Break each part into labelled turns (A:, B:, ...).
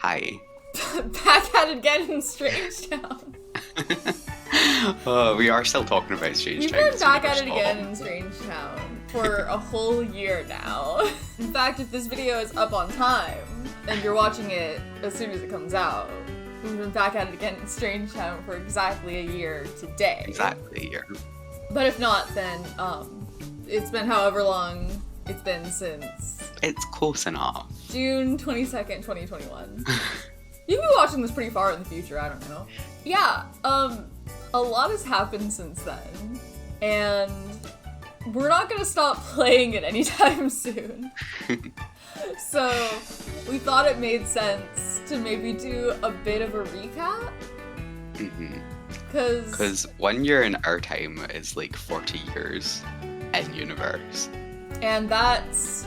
A: Hi.
B: Back at it again in Strangetown.
A: We are still talking about Strangetown.
B: We've been back at it again in Strangetown for a whole year now. In fact, if this video is up on time, and you're watching it as soon as it comes out, we've been back at it again in Strangetown for exactly a year today.
A: Exactly a year.
B: But if not, then, it's been however long it's been since...
A: It's close enough.
B: June 22nd, 2021. You can be watching this pretty far in the future, I don't know. Yeah, a lot has happened since then, and we're not gonna stop playing it anytime soon. So, we thought it made sense to maybe do a bit of a recap.
A: Mm-hmm.
B: Because
A: 1 year in our time is like 40 years in universe.
B: And that's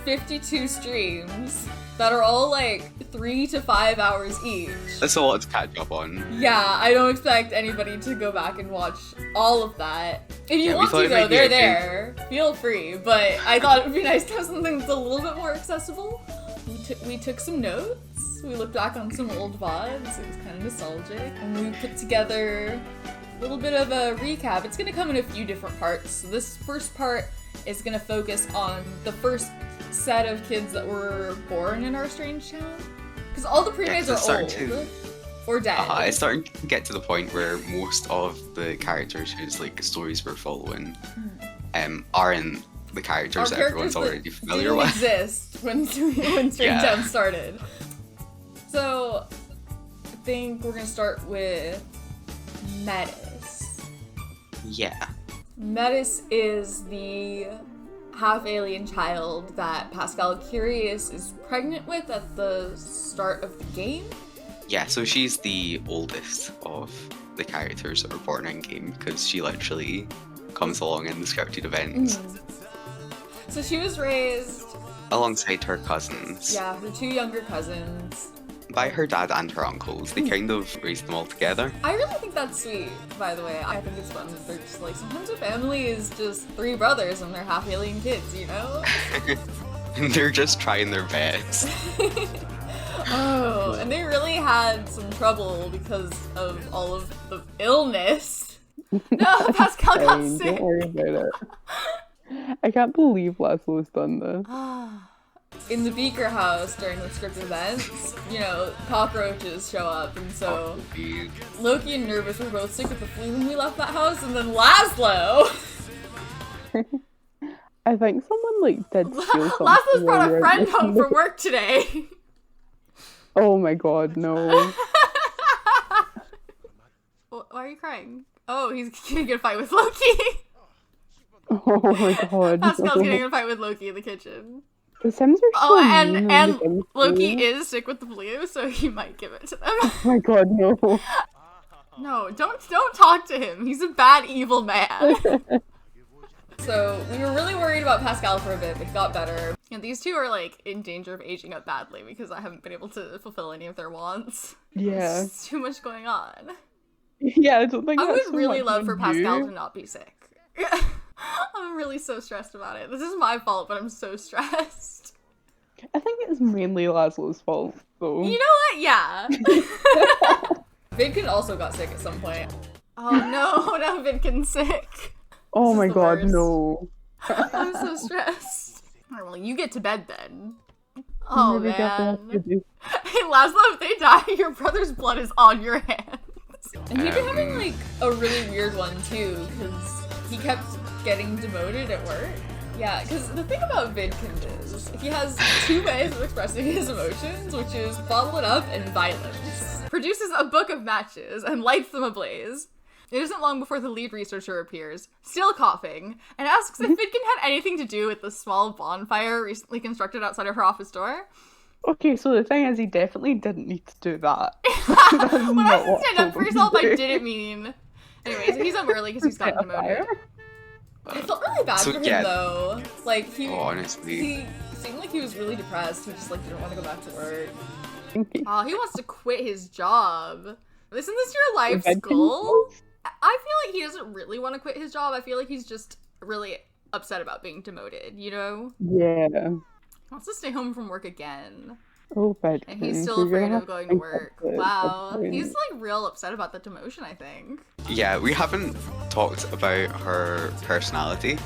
B: 52 streams that are all like 3 to 5 hours each.
A: That's a lot to catch up on.
B: Yeah, I don't expect anybody to go back and watch all of that. If you
A: Yeah,
B: want to though, they're there. Feel free, but I thought it would be nice to have something that's a little bit more accessible. We took some notes, we looked back on some old VODs, it was kind of nostalgic, and we put together a little bit of a recap. It's gonna come in a few different parts. So this first part is gonna focus on the first set of kids that were born in our Strangetown. Because all the pre-mates are old. Or dead.
A: It's starting to get to the point where most of the characters whose like stories we're following aren't the characters that everyone's already familiar with.
B: Exist when Strangetown started. So I think we're gonna start with Metis.
A: Yeah.
B: Metis is the half-alien child that Pascal Curious is pregnant with at the start of the game.
A: Yeah, so she's the oldest of the characters that were born in game because she literally comes along in the scripted events.
B: So she was raised
A: alongside her cousins.
B: Yeah, her two younger cousins.
A: By her dad and her uncles. They kind of raised them all together.
B: I really think that's sweet, by the way. I think it's fun that they're just like, sometimes a family is just 3 brothers and they're half-alien kids, you know?
A: And they're just trying their best.
B: Oh, and they really had some trouble because of all of the illness. No, Pascal got sick.
C: Don't worry about it. I can't believe Laszlo's done this.
B: In the Beaker house during the script events, you know, cockroaches show up, and so Loki and Nervous were both sick with the flu when we left that house, and then Laszlo!
C: I think someone, like, did steal something.
B: Laszlo's brought a friend home from work today!
C: Oh my god, no.
B: Why are you crying? Oh, he's getting in a fight with Loki!
C: Oh my god.
B: Pascal's getting in a fight with Loki in the kitchen.
C: The Sims are so mean
B: and Loki is sick with the flu, so he might give it to them.
C: Oh my god, no.
B: No, don't talk to him. He's a bad, evil man. So, we were really worried about Pascal for a bit, but he got better. And these two are, like, in danger of aging up badly because I haven't been able to fulfill any of their wants.
C: Yeah.
B: There's too much going on.
C: Yeah, I don't think
B: I
C: that's
B: would
C: so
B: really
C: much
B: love for
C: on
B: Pascal
C: you.
B: to not be sick. I'm really so stressed about it. This is my fault, but I'm so stressed.
C: I think it's mainly Laszlo's fault, though.
B: You know what? Yeah. Vidkin also got sick at some point. Oh no, now Vidkin's sick.
C: Oh my god,
B: worst.
C: no.
B: I'm so stressed. Alright, well, you get to bed then. Oh
C: Really
B: man.
C: do.
B: Hey Laszlo, if they die, your brother's blood is on your hands. And he'd been having like a really weird one too, because he kept getting demoted at work. Yeah, because the thing about Vidkin is, he has 2 ways of expressing his emotions, which is bottle it up and violence. Produces a book of matches and lights them ablaze. It isn't long before the lead researcher appears, still coughing, and asks if Vidkin had anything to do with the small bonfire recently constructed outside of her office door.
C: Okay, so the thing is, he definitely didn't need to do that.
B: When I said stand up for yourself, I didn't mean... Anyways, he's up early because he's gotten demoted. I felt really bad for him though. Like he seemed like he was really depressed. He just like didn't want to go back to work. Oh, he wants to quit his job. Isn't this your life's goal? I feel like he doesn't really want to quit his job. I feel like he's just really upset about being demoted, you know?
C: Yeah.
B: He wants to stay home from work again.
C: Oh, bad.
B: And he's still afraid of going to work. Wow. He's like real upset about the demotion, I think.
A: Yeah, we haven't talked about her personality.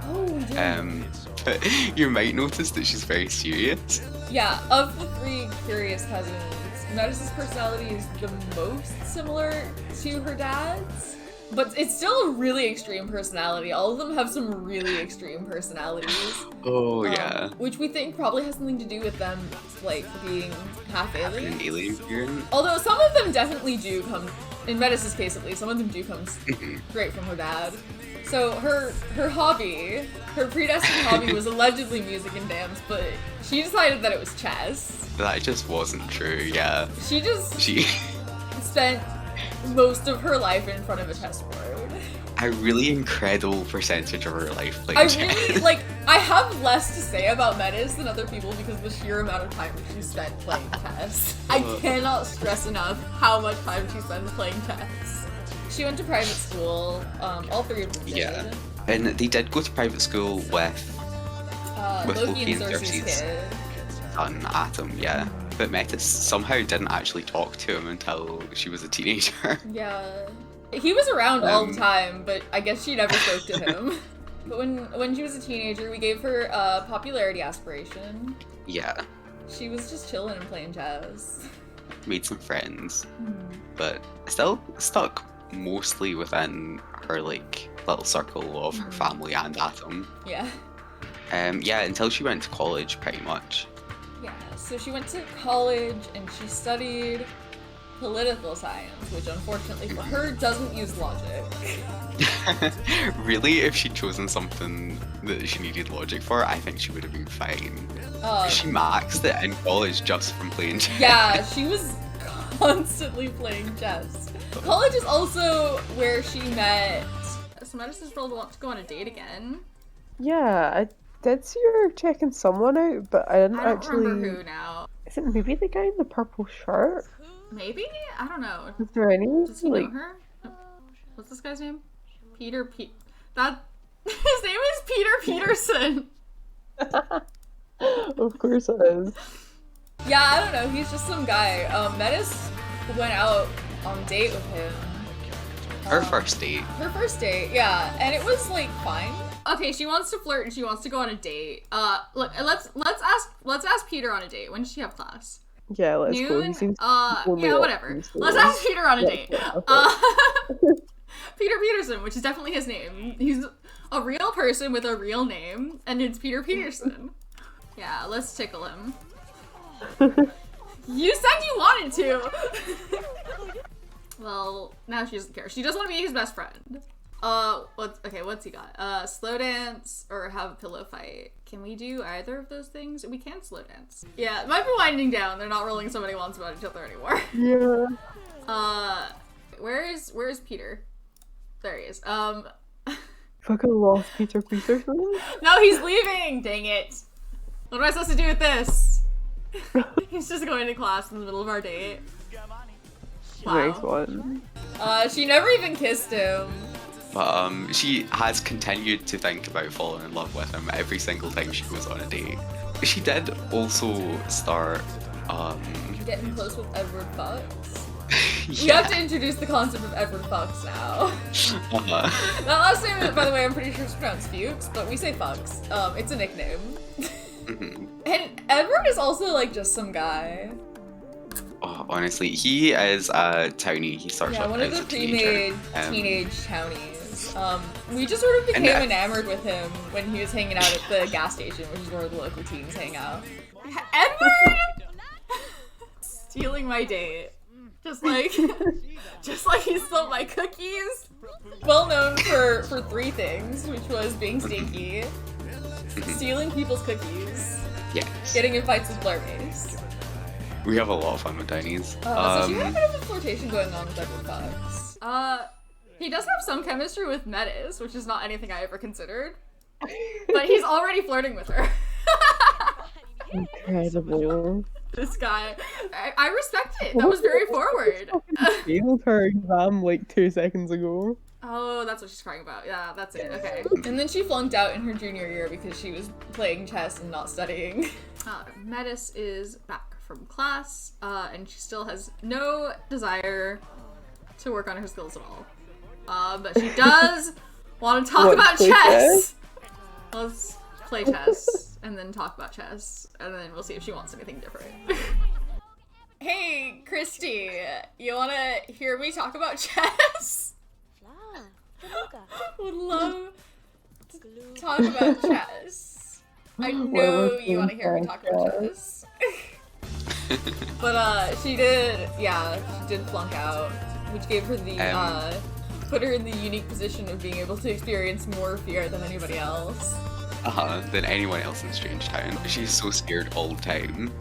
B: Oh, we did.
A: But you might notice that she's very serious.
B: Yeah, of the three curious cousins, Metis' personality is the most similar to her dad's. But it's still a really extreme personality. All of them have some really extreme personalities.
A: Oh, yeah.
B: Which we think probably has something to do with them, like, being half alien.
A: An alien parent.
B: Although some of them definitely do come, in Metis' case at least, some of them do come straight from her dad. So her hobby, her predestined hobby was allegedly music and dance, but she decided that it was chess.
A: That just wasn't true, yeah.
B: She spent most of her life in front of a chessboard.
A: A really incredible percentage of her life playing chess.
B: I have less to say about Metis than other people because of the sheer amount of time she spent playing chess. I cannot stress enough how much time she spends playing chess. She went to private school, all three of them did.
A: Yeah, and they did go to private school with
B: Loki and Cersei's kid.
A: Son Atom, yeah. But Metis somehow didn't actually talk to him until she was a teenager.
B: Yeah. He was around all the time, but I guess she never spoke to him. But when she was a teenager, we gave her a popularity aspiration.
A: Yeah.
B: She was just chilling and playing chess.
A: Made some friends, but still stuck mostly within her like little circle of her family and Atom.
B: Yeah.
A: Yeah, until she went to college, pretty much.
B: Yeah, so she went to college and she studied political science, which unfortunately for her doesn't use logic.
A: Really, if she'd chosen something that she needed logic for, I think she would have been fine. She maxed it in college just from playing chess.
B: Yeah, she was constantly playing chess. College is also where she met. So Metis' girl wants to go on a date again.
C: Yeah, I did see her checking someone out, but I didn't actually.
B: I don't remember who now.
C: Is it maybe the guy in the purple shirt?
B: Maybe? I don't know.
C: Is there any?
B: Does he know her? What's this guy's name? His name is Peter Peterson.
C: Of course it is.
B: Yeah, I don't know. He's just some guy. Metis went out on a date with him.
A: Her first date.
B: Her first date, yeah, and it was like fine. Okay, she wants to flirt and she wants to go on a date. Look, let's ask Peter on a date. When does she have class?
C: Yeah, let's
B: Noon?
C: go. He seems
B: yeah, whatever. Let's ask Peter on a date. Peter Peterson, which is definitely his name. He's a real person with a real name, and it's Peter Peterson. Yeah, let's tickle him. You said you wanted to! Well, now she doesn't care. She does want to be his best friend. What's he got? Slow dance or have a pillow fight. Can we do either of those things? We can slow dance. Yeah, it might be winding down. They're not rolling so many wands about each other anymore.
C: Yeah.
B: Where is Peter? There he is.
C: Fucking lost Peter Peterson.
B: No, he's leaving! Dang it. What am I supposed to do with this? He's just going to class in the middle of our date. Wow.
C: Nice one.
B: She never even kissed him.
A: But she has continued to think about falling in love with him every single time she goes on a date. She did also start
B: getting close with Edward Fox.
A: Yeah.
B: We have to introduce the concept of Edward Fox now. That last name, by the way, I'm pretty sure it's pronounced Fuchs, but we say Fox. It's a nickname. And Edward is also like just some guy.
A: Oh, honestly, he is a townie. He starts off
B: one of
A: as
B: the
A: a teenager.
B: teenage townies. We just sort of became enamored with him when he was hanging out at the gas station, which is where the local teens hang out. Edward! Stealing my date. Just like he stole my cookies. Well known for three things, which was being stinky, stealing people's cookies,
A: Yes.
B: getting in fights with Blurmace.
A: We have a lot of fun with townies.
B: So she had a bit of a flirtation going on with Edward Fox. He does have some chemistry with Metis, which is not anything I ever considered. But he's already flirting with her.
C: Incredible.
B: This guy. I respect it. That was very forward.
C: Failed her exam like 2 seconds ago.
B: Oh, that's what she's crying about. Yeah, that's it. Okay. And then she flunked out in her junior year because she was playing chess and not studying. Metis is back from class, and she still has no desire to work on her skills at all. But she does want to talk about chess. Let's play chess, and then talk about chess, and then we'll see if she wants anything different. Hey, Christy, you want to hear me talk about chess? Would love to talk about chess. I know you want to hear me talk about chess. But she did flunk out, which gave her the put her in the unique position of being able to experience more fear than anybody else.
A: Than anyone else in Strangetown. She's so scared all the time.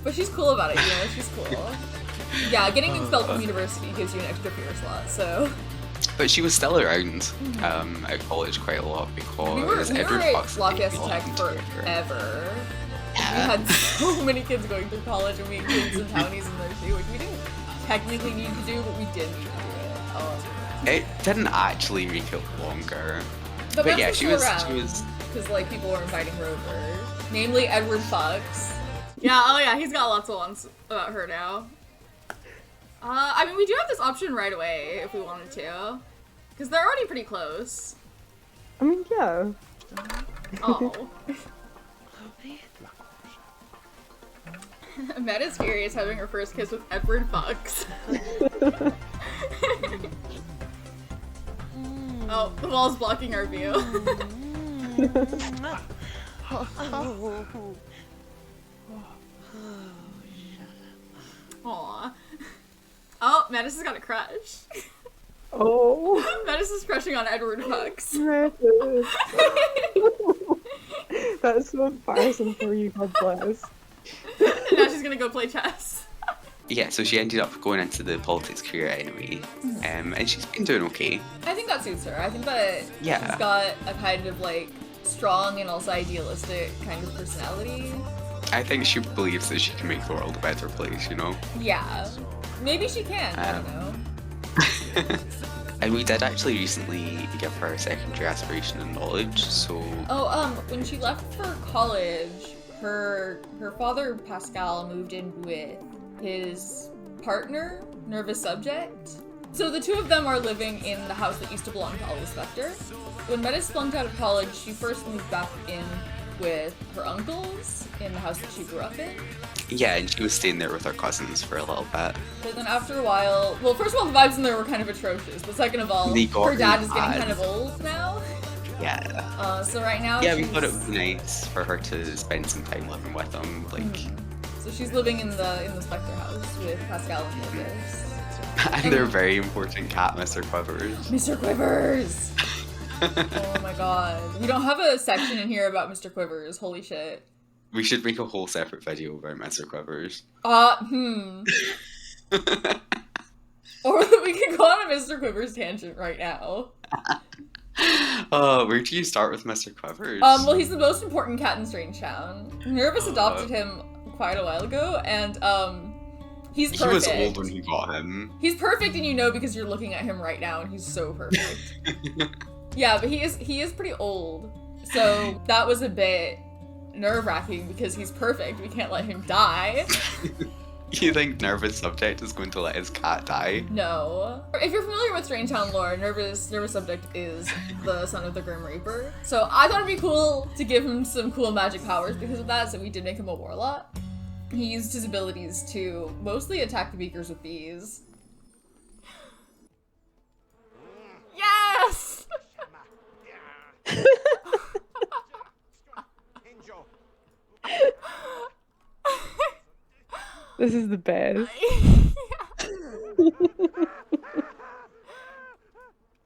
B: But she's cool about it, you know, she's cool. Yeah, getting expelled from university gives you an extra fear slot, so...
A: But she was still around at college quite a lot because
B: we
A: Edward
B: were
A: Fox
B: at Lafayette Tech forever.
A: Yeah.
B: We had so many kids going through college, and we had kids and townies in there too, which we didn't technically need to do, but we did need to do it.
A: It didn't actually make it longer.
B: But
A: yeah, she was...
B: Because, like, people were inviting her over. Namely, Edward Fox. Yeah, he's got lots of ones about her now. I mean, we do have this option right away if we wanted to. Because they're already pretty close.
C: I mean, yeah.
B: Oh. Metis furious having her first kiss with Edward Fox. Oh, the wall's blocking our view. Aww. Oh, Metis has got a crush.
C: Oh.
B: Metis is crushing on Edward Fox.
C: Metis. That's so embarrassing for you, God bless.
B: And now she's gonna go play chess.
A: Yeah, so she ended up going into the politics career anyway, and she's been doing okay.
B: I think that suits her. I think that
A: Yeah.
B: she's got a kind of, like, strong and also idealistic kind of personality.
A: I think she believes that she can make the world a better place, you know?
B: Yeah. Maybe she can, I don't know.
A: And we did actually recently give her a secondary aspiration in knowledge, so...
B: Oh, when she left for college, her father, Pascal, moved in with his partner, Nervous Subject. So the two of them are living in the house that used to belong to Alva Spectre. When Metis flunked out of college, she first moved back in with her uncles in the house that she grew up in.
A: Yeah, and she was staying there with her cousins for a little bit.
B: But then after a while, well, first of all, the vibes in there were kind of atrocious, but second of all, her dad is getting kind of old now.
A: Yeah.
B: So right now
A: we thought it would be nice for her to spend some time living with them, like...
B: So she's living in the Spectre house with Pascal and Lucas.
A: And their very important cat, Mr. Quivers.
B: Mr. Quivers! Oh my god. We don't have a section in here about Mr. Quivers, holy shit.
A: We should make a whole separate video about Mr. Quivers.
B: Or we could go on a Mr. Quivers tangent right now.
A: Where do you start with Mr. Quivers?
B: Well, he's the most important cat in Strangetown. Nervous adopted him quite a while ago, and he's perfect.
A: He was old when he got him.
B: He's perfect, and you know because you're looking at him right now, and he's so perfect. Yeah, but he is pretty old, so that was a bit nerve-wracking because he's perfect. We can't let him die.
A: You think Nervous Subject is going to let his cat die?
B: No. If you're familiar with Strangetown lore, Nervous Subject is the son of the Grim Reaper. So I thought it'd be cool to give him some cool magic powers because of that, so we did make him a warlock. He used his abilities to mostly attack the beakers with bees. Yes!
C: This is the best.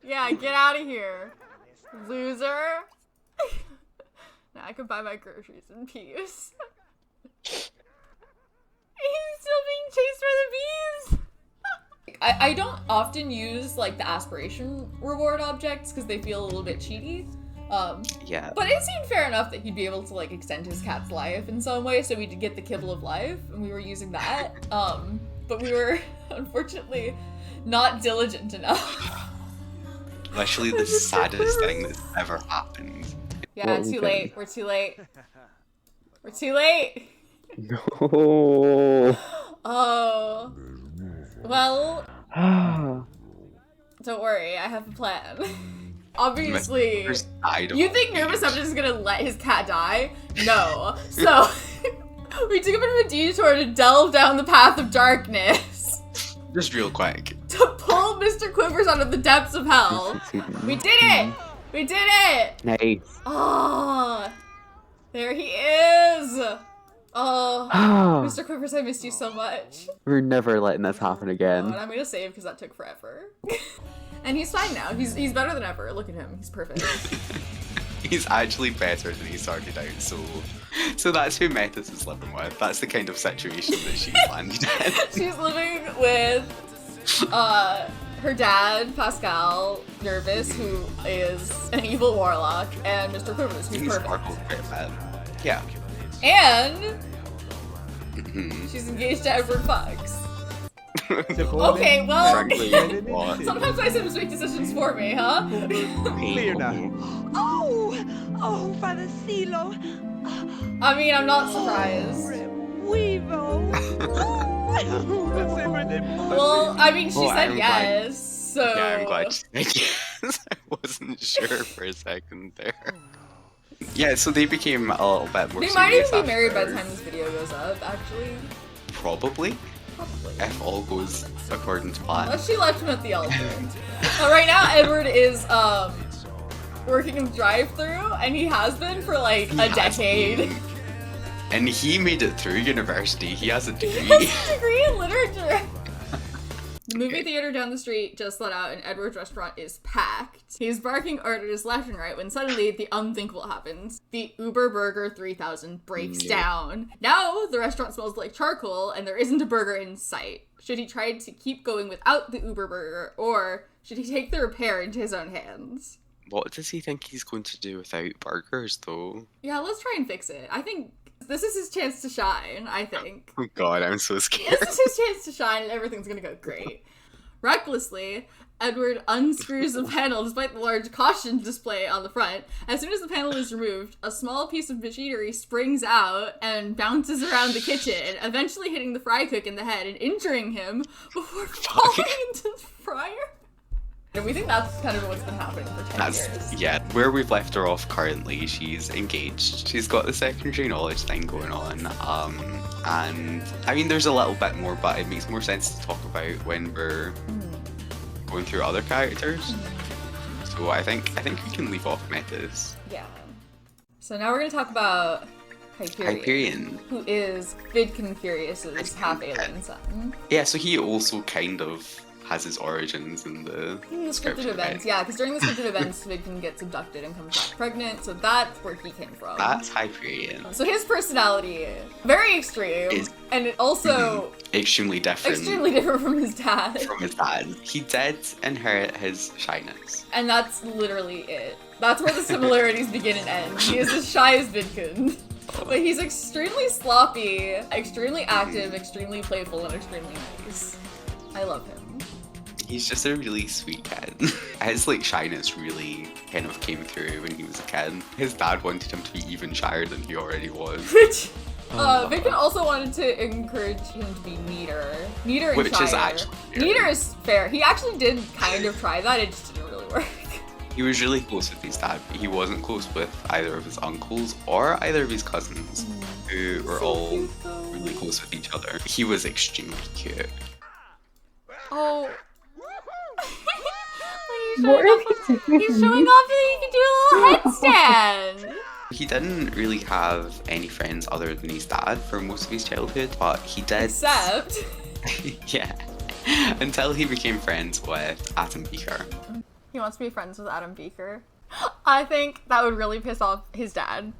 B: Yeah, get out of here, loser. Now I can buy my groceries in peace. He's still being chased by the bees. I don't often use like the aspiration reward objects because they feel a little bit cheaty.
A: Yeah.
B: But it seemed fair enough that he'd be able to like extend his cat's life in some way, so we did get the kibble of life, and we were using that. But we were unfortunately not diligent enough.
A: Literally the saddest thing that's ever happened.
B: Yeah, too late. We're too late. We're too late.
C: No.
B: Oh. Well, don't worry, I have a plan. Obviously, you think Nervous Subject is gonna let his cat die? No. So, we took a bit of a detour to delve down the path of darkness.
A: Just real quick.
B: To pull Mr. Quivers out of the depths of hell. We did it! We did it!
C: Nice.
B: Oh, there he is! Oh, Mr. Quivers, I missed you so much.
C: We're never letting this happen
B: Oh,
C: again.
B: and I'm gonna save because that took forever. And he's fine now. He's better than ever. Look at him. He's perfect.
A: He's actually better than he started out, so that's who Metis is living with. That's the kind of situation that she's landed in.
B: She's living with her dad, Pascal, Nervous, who is an evil warlock, and Mr. Quivers, who's perfect.
A: Sparkle's great, man. Yeah.
B: And she's engaged to Edward Fox. Okay, well,
A: Frankly, what?
B: sometimes my Sims make decisions for me, huh?
D: Clear now.
E: Oh, Father Silo.
B: I mean, I'm not surprised.
E: Weevo.
B: Well, I mean, she said
A: I'm glad.
B: yes, so...
A: Yeah, I'm glad she said yes. I wasn't sure for a second there. Yeah, so they became a little bit more
B: They might even
A: serious
B: be married by the
A: after.
B: time this video goes up, actually.
A: Probably,
B: Probably.
A: if all goes according to plan.
B: Unless she left him at the altar. Right now, Edward is, working in the drive-thru, and he has been for, like,
A: He
B: a
A: has
B: decade.
A: been. And he made it through university. He has a
B: He
A: degree.
B: has a degree in literature. The movie theater down the street just let out and Edward's restaurant is packed. He's barking orders left and right when suddenly the unthinkable happens. The Uber Burger 3000 breaks down. Now the restaurant smells like charcoal and there isn't a burger in sight. Should he try to keep going without the Uber Burger, or should he take the repair into his own hands?
A: What does he think he's going to do without burgers, though?
B: Yeah, let's try and fix it. I think this is his chance to shine, I think.
A: Oh god, I'm so scared.
B: This is his chance to shine and everything's gonna go great. Recklessly, Edward unscrews the panel despite the large caution display on the front. As soon as the panel is removed, a small piece of machinery springs out and bounces around the kitchen, eventually hitting the fry cook in the head and injuring him before falling into the fryer. And we think that's kind of what's been happening for 10 years.
A: Yeah, where we've left her off currently, she's engaged. She's got the secondary knowledge thing going on. And I mean, there's a little bit more, but it makes more sense to talk about when we're going through other characters. So I think we can leave off Metis.
B: Yeah. So now we're gonna talk about Hyperion. Who is Vidkin Furious's half-alien son.
A: Yeah, so he also kind of has his origins in the
B: Scripted events, yeah, because during the scripted events, Vidkin gets abducted and comes back pregnant, so that's where he came from.
A: That's Hyperion.
B: So his personality, very extreme, and it also
A: extremely different
B: from his dad.
A: He did inherit his shyness.
B: And that's literally it. That's where the similarities begin and end. He is as shy as Vidkin. But he's extremely sloppy, extremely active, extremely playful, and extremely nice. I love him.
A: He's just a really sweet kid. His shyness really kind of came through when he was a kid. His dad wanted him to be even shyer than he already was.
B: Which, Vidkin also wanted to encourage him to be neater and
A: Which
B: shyer.
A: is actually fair.
B: Neater is fair. He actually did kind of try that, it just didn't really work.
A: He was really close with his dad, but he wasn't close with either of his uncles or either of his cousins, who were all really close with each other. He was extremely cute.
B: Oh.
C: What are you doing?
B: He's showing off that he can do a little headstand.
A: He didn't really have any friends other than his dad for most of his childhood, but he did.
B: Except.
A: Yeah. Until he became friends with Atom Beaker.
B: He wants to be friends with Adam Beaker. I think that would really piss off his dad.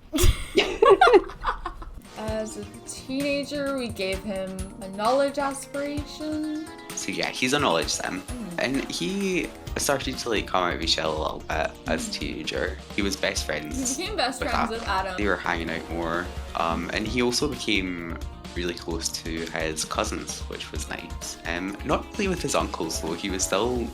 B: As a teenager, we gave him a knowledge aspiration.
A: So yeah, he's a knowledge sim. And he started to come out of his shell a little bit as a teenager. He was best friends.
B: He became best friends with Adam.
A: They were hanging out more. And he also became really close to his cousins, which was nice. Not really with his uncles though. He was still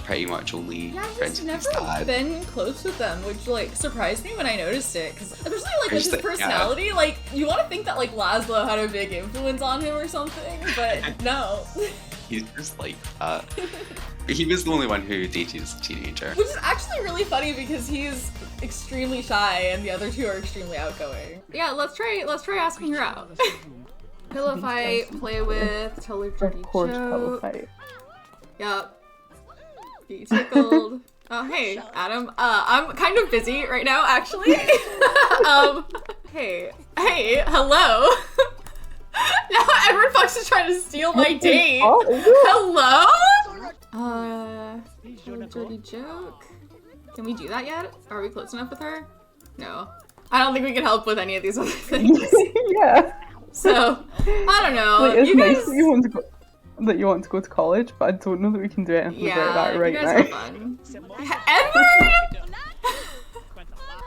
A: pretty much only
B: Yeah,
A: friends
B: he's
A: with his
B: never
A: dad.
B: been close with them, which like surprised me when I noticed it. Because especially like with
A: Just
B: his
A: that- yeah.
B: personality, like you want to think that like Laszlo had a big influence on him or something, but no.
A: He's just like that. He was the only one who dated as a teenager.
B: Which is actually really funny because he's extremely shy and the other two are extremely outgoing. Yeah, let's try asking her out. Pillow fight, play with, tell her dirty
C: Of course, pillow
B: joke.
C: fight.
B: Yep. Be tickled. Oh, hey, Adam. I'm kind of busy right now, actually. Hey, hello. Now Edward Fox is trying to steal my date. Hello? Dirty joke. Can we do that yet? Are we close enough with her? No. I don't think we can help with any of these other things.
C: Yeah.
B: So, I don't know.
C: Like, it's
B: you
C: nice
B: guys...
C: that you want to go to college, but I don't know that we can do anything about that right
B: you guys
C: now.
B: have fun. Edward!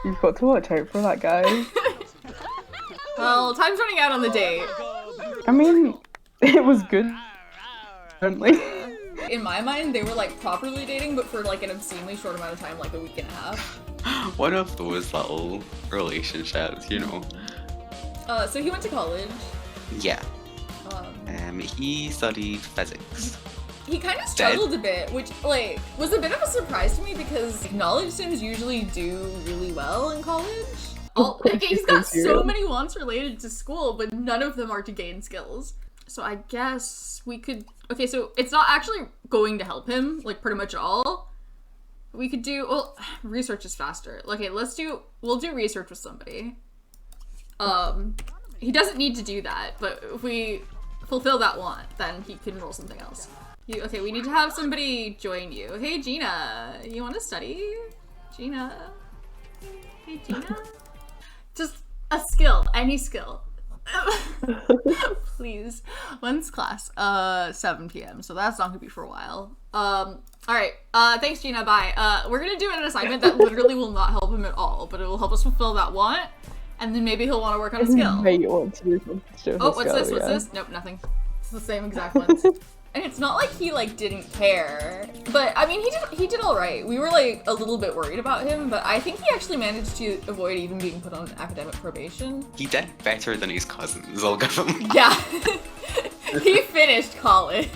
C: You've got to watch out for that guy.
B: Well, time's running out on the date.
C: I mean, it was good. Apparently.
B: In my mind, they were like properly dating, but for like an obscenely short amount of time, like a week and a half.
A: One of those little relationships, you know.
B: So he went to college.
A: Yeah.
B: Um,
A: He studied physics.
B: he kind of struggled a bit, which like was a bit of a surprise to me because knowledge sims usually do really well in college. He's got so many wants related to school, but none of them are to gain skills. So I guess we could... Okay, so it's not actually going to help him, like, pretty much at all. We could do... Well, research is faster. Okay, we'll do research with somebody. He doesn't need to do that, but if we fulfill that want, then he can roll something else. Okay, we need to have somebody join you. Hey, Gina, you want to study? Gina? Hey, Gina? Just a skill, any skill. Please. When's class? 7 p.m. So that's not gonna be for a while. Alright. Thanks, Gina. Bye. We're gonna do an assignment that literally will not help him at all, but it will help us fulfill that want, and then maybe he'll want to work on a skill.
C: Oh,
B: What's this? What's this? Nope, nothing. It's the same exact ones. And it's not like he like didn't care, but I mean he did all right. We were like a little bit worried about him, but I think he actually managed to avoid even being put on academic probation.
A: He did better than his cousins, I'll give him.
B: Yeah. He finished college.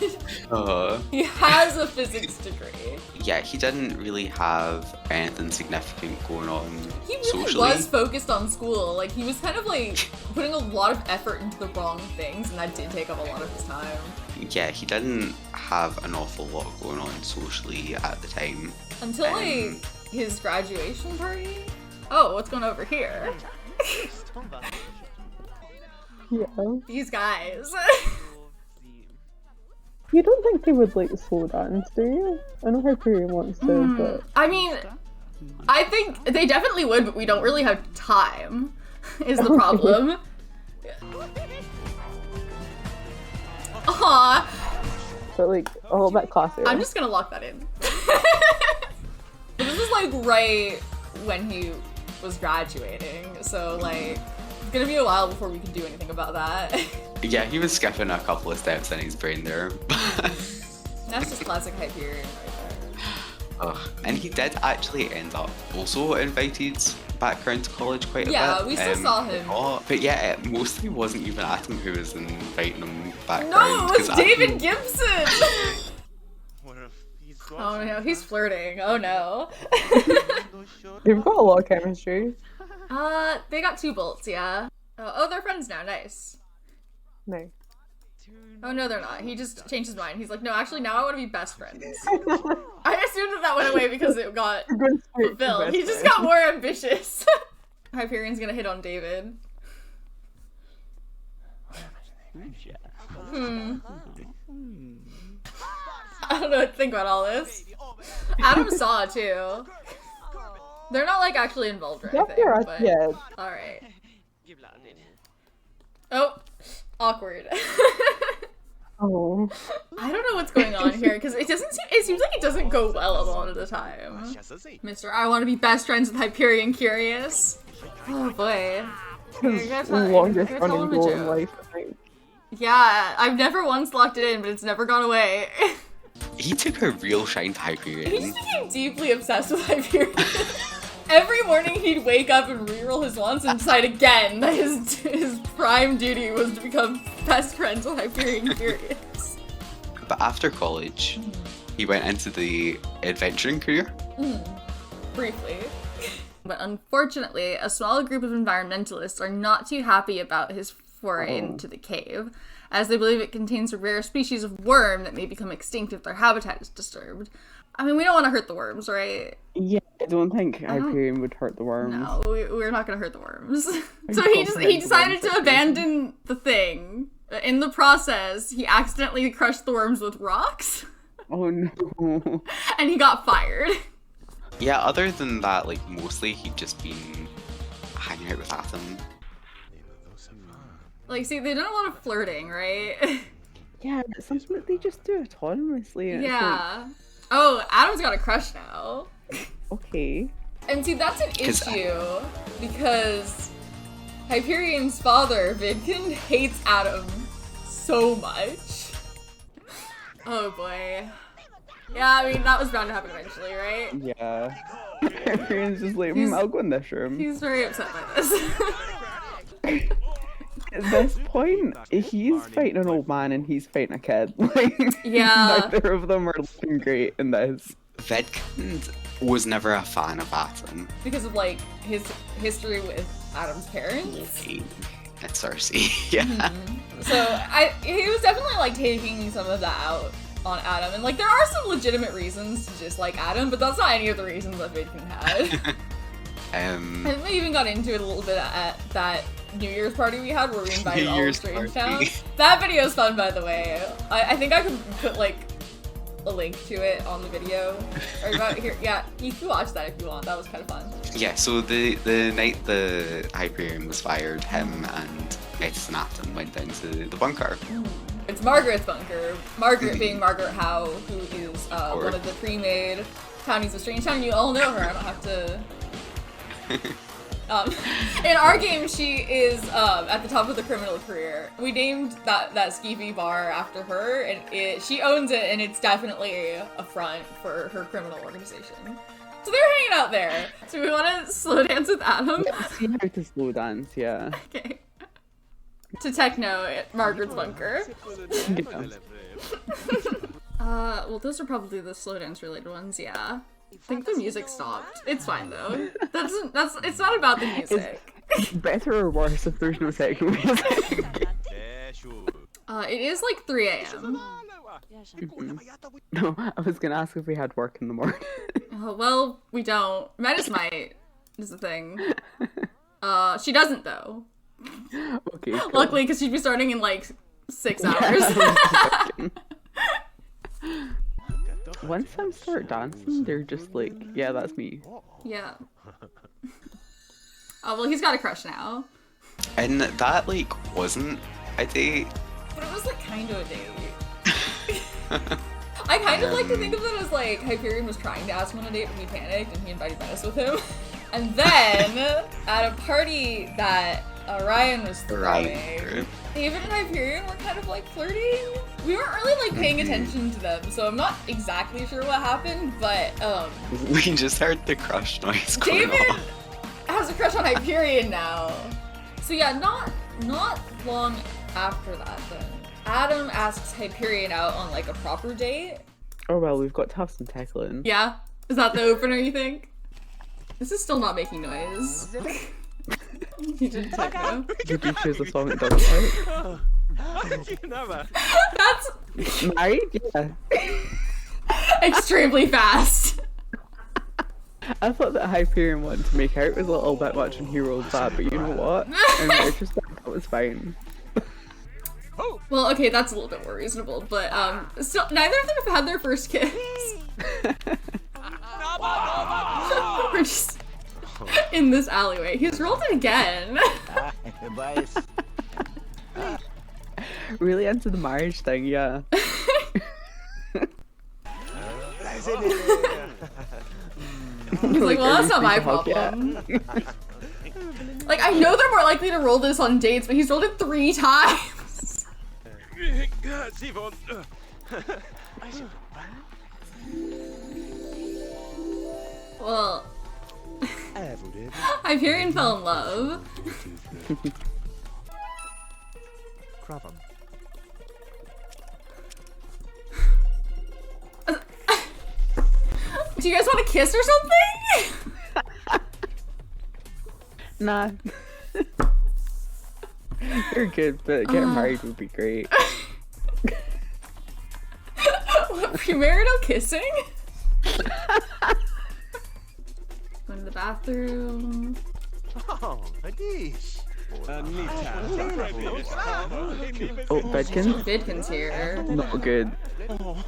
B: He has a physics degree.
A: Yeah, he didn't really have anything significant going on
B: He really
A: socially.
B: was focused on school. Like he was kind of like putting a lot of effort into the wrong things, and that did take up a lot of his time.
A: Yeah, he didn't have an awful lot going on socially at the time.
B: Until like his graduation party. Oh, what's going on over here?
C: Yeah.
B: These guys.
C: You don't think they would like slow dance, do you? I know Hyperion wants to, but
B: I mean, I think they definitely would, but we don't really have time, is the problem. Aw,
C: but like a little bit classier.
B: I'm just gonna lock that in. This is like right when he was graduating, so like, it's gonna be a while before we can do anything about that.
A: Yeah, he was skipping a couple of steps in his brain there.
B: That's just classic Hyperion right there.
A: And he did actually end up also invited back around to college quite a bit.
B: Yeah, we still saw him.
A: But yeah, it mostly wasn't even Adam who was inviting him back
B: No,
A: around.
B: it was
A: 'cause
B: David
A: Adam-
B: Gibson! Oh no, he's flirting. Oh no.
C: They've got a lot of chemistry.
B: They got 2 bolts, yeah. Oh, they're friends now, nice.
C: No.
B: Oh no, they're not. He just changed his mind. He's like, no, actually, now I want to be best friends. I assumed that went away because it got fulfilled. He just got more ambitious. Hyperion's gonna hit on David. I don't know what to think about all this. Adam saw too. They're not like actually involved or anything, but
C: Yeah.
B: alright. Oh, awkward.
C: Oh.
B: I don't know what's going on here because it seems like it doesn't go well a lot of the time. Mr. I want to be best friends with Hyperion Curious. Oh boy.
C: His
B: You're gonna
C: longest
B: tell
C: running
B: him a
C: goal in
B: joke.
C: life, I think.
B: Yeah, I've never once locked it in, but it's never gone away.
A: He took a real shine to
B: He
A: Hyperion.
B: just became deeply obsessed with Hyperion. Every morning he'd wake up and reroll his wands and decide again that his prime duty was to become best friends with Hyperion Furious.
A: But after college, he went into the adventuring career.
B: Briefly. But unfortunately, a small group of environmentalists are not too happy about his foray into the cave, as they believe it contains a rare species of worm that may become extinct if their habitat is disturbed. I mean, we don't want to hurt the worms, right?
C: Yeah, I don't think Hyperion would hurt the worms.
B: No, we're not gonna hurt the worms. So he decided to abandon the thing. In the process, he accidentally crushed the worms with rocks,
C: Oh no.
B: and he got fired.
A: Yeah, other than that, like, mostly he'd just been hanging out with Atom.
B: Like, see, they've done a lot of flirting, right?
C: Yeah, it's something that they just do autonomously. And
B: Yeah. Oh, Adam's got a crush now.
C: It's like, okay.
B: And see, that's an
A: 'Cause
B: issue because Hyperion's father, Vidkin, hates Adam so much. Oh boy. Yeah, I mean, that was bound to happen eventually, right?
C: Yeah. Hyperion's just like,
B: He's-
C: I'll go in this room.
B: He's very upset by this.
C: At this point, he's fighting an old man and he's fighting a kid. Like,
B: Yeah.
C: neither of them are looking great in this.
A: Vedkund was never a fan of Atom.
B: Because of, like, his history with Adam's parents.
A: It's Cersei, yeah.
B: So, he was definitely, like, taking some of that out on Adam. And, like, there are some legitimate reasons to just like Adam, but that's not any of the reasons that Vidkin had. I think we even got into it a little bit at that New Year's party we had where we invited
A: New
B: all of
A: Year's
B: Strangetown.
A: party.
B: That video is fun, by the way. I think I could put, like, a link to it on the video. Or about here. Yeah, you can watch that if you want. That was kind of fun.
A: Yeah, so the night the Hyperion was fired, him and Metis and Atom went down to the bunker.
B: It's Margaret's bunker. Margaret being Margaret Howe, who is one of the pre-made townies of Strangetown. You all know her. I don't have to... in our game, she is at the top of the criminal career. We named that skeevy bar after her, and she owns it, and it's definitely a front for her criminal organization. So they're hanging out there. So we want to slow dance with Adam.
C: See how to slow dance, yeah.
B: Okay. To techno at Margaret's bunker.
C: Yeah.
B: Well, those are probably the slow dance related ones, yeah. I think the music stopped. It's fine though. It's not about the music.
C: Better or worse if there's no techno music?
B: It is like 3 a.m.
C: No, I was gonna ask if we had work in the morning.
B: Oh, well, we don't. Metis might, is the thing. She doesn't though.
C: Okay, cool.
B: Luckily, because she'd be starting in like 6 hours.
C: Once I start dancing, they're just like, yeah, that's me.
B: Yeah. Oh, well, he's got a crush now.
A: And that, like, wasn't a date.
B: But it was like kind of a date. I kind of like to think of it as like Hyperion was trying to ask him on a date, but he panicked and he invited Metis with him. And then at a party that Orion was throwing, David and Hyperion were kind of like flirting. We weren't really like paying attention to them, so I'm not exactly sure what happened, but
A: We just heard the crush noise going
B: David
A: on.
B: has a crush on Hyperion now. So yeah, not long after that then. Adam asks Hyperion out on like a proper date.
C: Oh well, we've got to have some tackling.
B: Yeah? Is that the opener, you think? This is still not making noise. You did techno.
C: Did you choose a song that doesn't work?
B: That's
C: Married? Yeah.
B: extremely fast.
C: I thought that Hyperion wanted to make out was a little bit much when he rolled that, but you know what? In retrospect, that was fine.
B: Well, okay, that's a little bit more reasonable, but still, neither of them have had their first kiss. We're just in this alleyway. He's rolled it again.
C: Really into the marriage thing, yeah.
B: He's like, well, that's not my
C: Hug yet?
B: problem. Like, I know they're more likely to roll this on dates, but he's rolled it 3 times. Well, Hyperion fell in love. Do you guys want to kiss or something?
C: Nah. You're good, but getting married would be great.
B: What, premarital kissing? Going to the bathroom.
F: Oh, Metis.
C: Oh, Bedkins?
B: Vidkin's here.
C: Not good.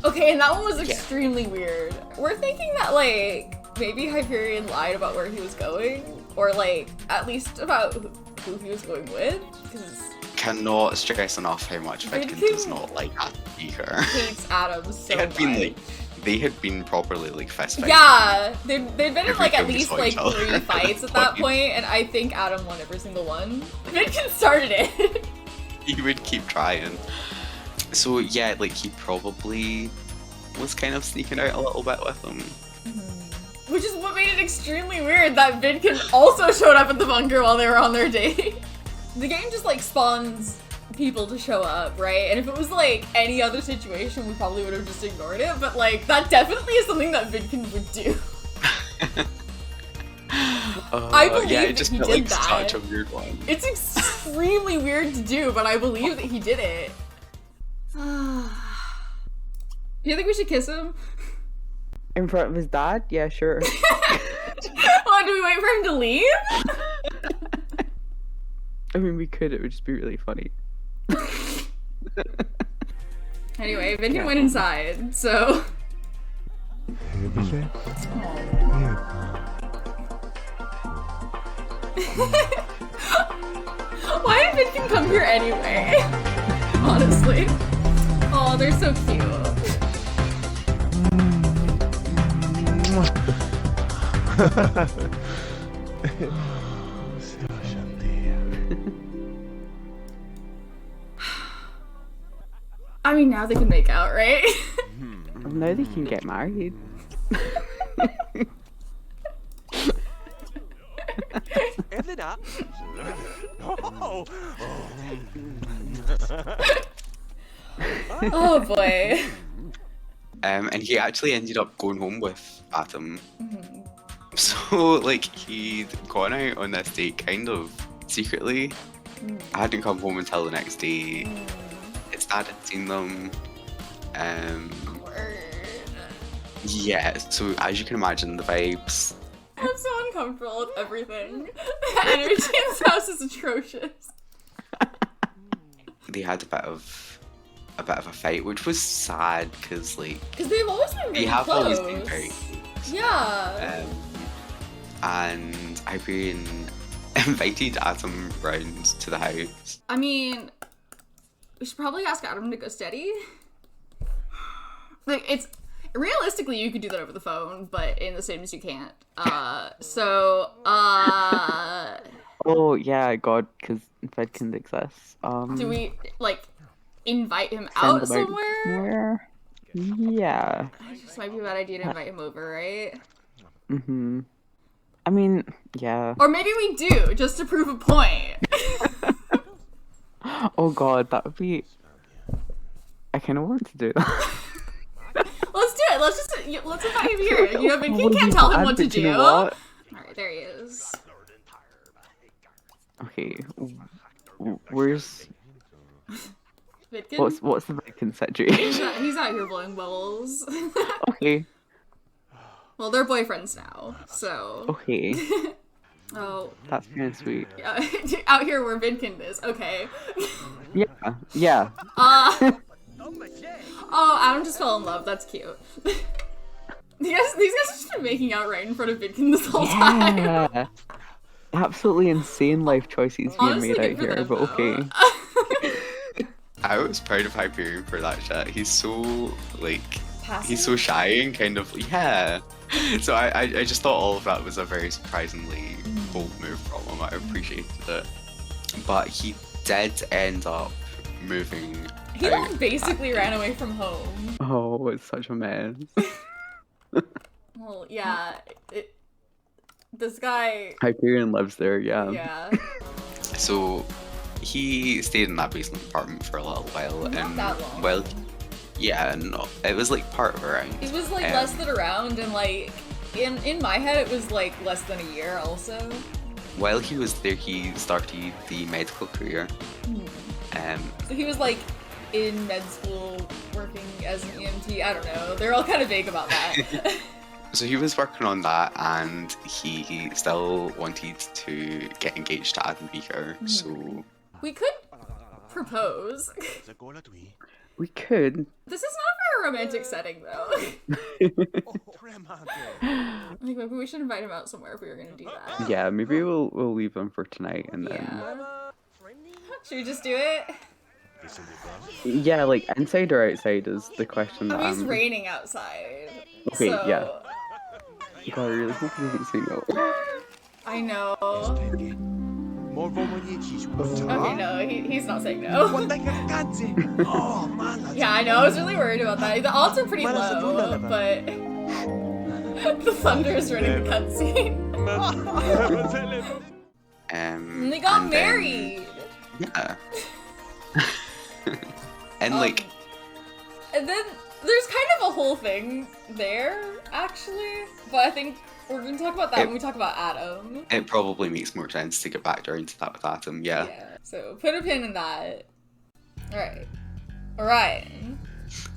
B: Okay, and that one was extremely weird. We're thinking that, like, maybe Hyperion lied about where he was going, or, like, at least about who he was going with, because
A: Cannot stress enough how much Vidkin does not like Adam either.
B: hates Adam so
A: They had been
B: much.
A: like, they had been properly like fist fighting.
B: Yeah, they'd been in
A: Every
B: like at
A: time we
B: least
A: saw
B: like
A: each other.
B: 3 fights at that point, and I think Adam won every single one. Vidkin started it.
A: He would keep trying. So yeah, like he probably was kind of sneaking out a little bit with him.
B: Which is what made it extremely weird that Vidkin also showed up at the bunker while they were on their date. The game just like spawns people to show up, right? And if it was like any other situation, we probably would have just ignored it, but like that definitely is something that Vidkin would do. I believe
A: yeah,
B: that
A: it just
B: he
A: felt
B: did
A: like
B: that.
A: such a weird one.
B: It's extremely weird to do, but I believe that he did it. Do you think we should kiss him?
C: In front of his dad? Yeah, sure.
B: Oh, do we wait for him to leave?
C: I mean, we could, it would just be really funny.
B: Anyway, Vidkin went inside, so... Why did Vidkin come here anyway? Honestly. Oh, they're so cute. I mean, now they can make out, right?
C: Well, now they can get married.
B: Oh boy.
A: And he actually ended up going home with Adam. So like he'd gone out on this date kind of secretly. I hadn't come home until the next day. His dad had seen them. Yeah, so as you can imagine, the vibes.
B: I'm so uncomfortable with everything. The energy in this house is atrocious.
A: They had a bit of a fight, which was sad because like
B: Because they've always been really
A: they have
B: close.
A: always been very close.
B: Yeah.
A: And Hyperion invited Adam round to the house.
B: I mean, we should probably ask Adam to go steady. Like, it's realistically you could do that over the phone, but in The Sims you can't.
C: Oh, yeah, God, because Fedkind exists.
B: Do we like invite him
C: send
B: out
C: them
B: somewhere?
C: Yeah.
B: This might be a bad idea to invite him over, right?
C: Mm-hmm. I mean, yeah.
B: Or maybe we do, just to prove a point.
C: Oh God, that would be... I kind of want to do that.
B: Let's do it. Let's invite him here. You know, Vinky can't tell him what to do.
C: You know what?
B: Alright, there he is.
C: Okay, where's...
B: Vidkin?
C: What's the Vidkin situation?
B: He's out here blowing bubbles.
C: Okay,
B: Well, they're boyfriends now, so...
C: okay,
B: Oh,
C: that's kind of sweet.
B: out here where Vidkin is. Okay.
C: Yeah.
B: Oh, Adam just fell in love. That's cute. These guys have just been making out right in front of Vidkin this whole time.
C: Yeah. Absolutely insane life choices being
B: Honestly,
C: made
B: good
C: out
B: for
C: here,
B: them,
C: but
B: though.
C: okay.
A: I was proud of Hyperion for that shit. He's so like
B: Passive?
A: he's so shy and kind of yeah. So I just thought all of that was a very surprisingly bold move from him. I appreciated it. But he did end up moving
B: He like basically ran away from home.
C: Oh, it's such a mess.
B: Well, yeah. This guy.
C: Hyperion lives there, yeah.
B: Yeah.
A: So he stayed in that basement apartment for a little while,
B: Not
A: and
B: that long.
A: well, yeah, no, it was like part of around.
B: It was like less than around, and like in my head it was like less than a year also.
A: While he was there, he started the medical career.
B: So he was like in med school working as an EMT. I don't know. They're all kind of vague about that.
A: So he was working on that, and he still wanted to get engaged to Adam Beaker. So
B: We could propose.
C: We could.
B: This is not a very romantic setting though. I think maybe we should invite him out somewhere if we were gonna do that.
C: Yeah, maybe we'll leave them for tonight and then.
B: Yeah. Should we just do it?
C: Yeah, like inside or outside is the question that
B: I mean, it's
C: I'm.
B: raining outside.
C: Okay,
B: so...
C: yeah. God, I really hope he doesn't say no.
B: I know. Okay,
F: Okay,
B: no, he's not saying no.
F: Oh, man.
B: Yeah, I know. I was really worried about that. The odds are pretty low, but the thunder is running the cutscene. And they got
A: and then-
B: married.
A: Yeah. And like,
B: And then there's kind of a whole thing there, actually. But I think we're going to talk about that when we talk about Adam.
A: it probably makes more sense to get back down to that with Atom. Yeah.
B: So put a pin in that. Alright. Orion.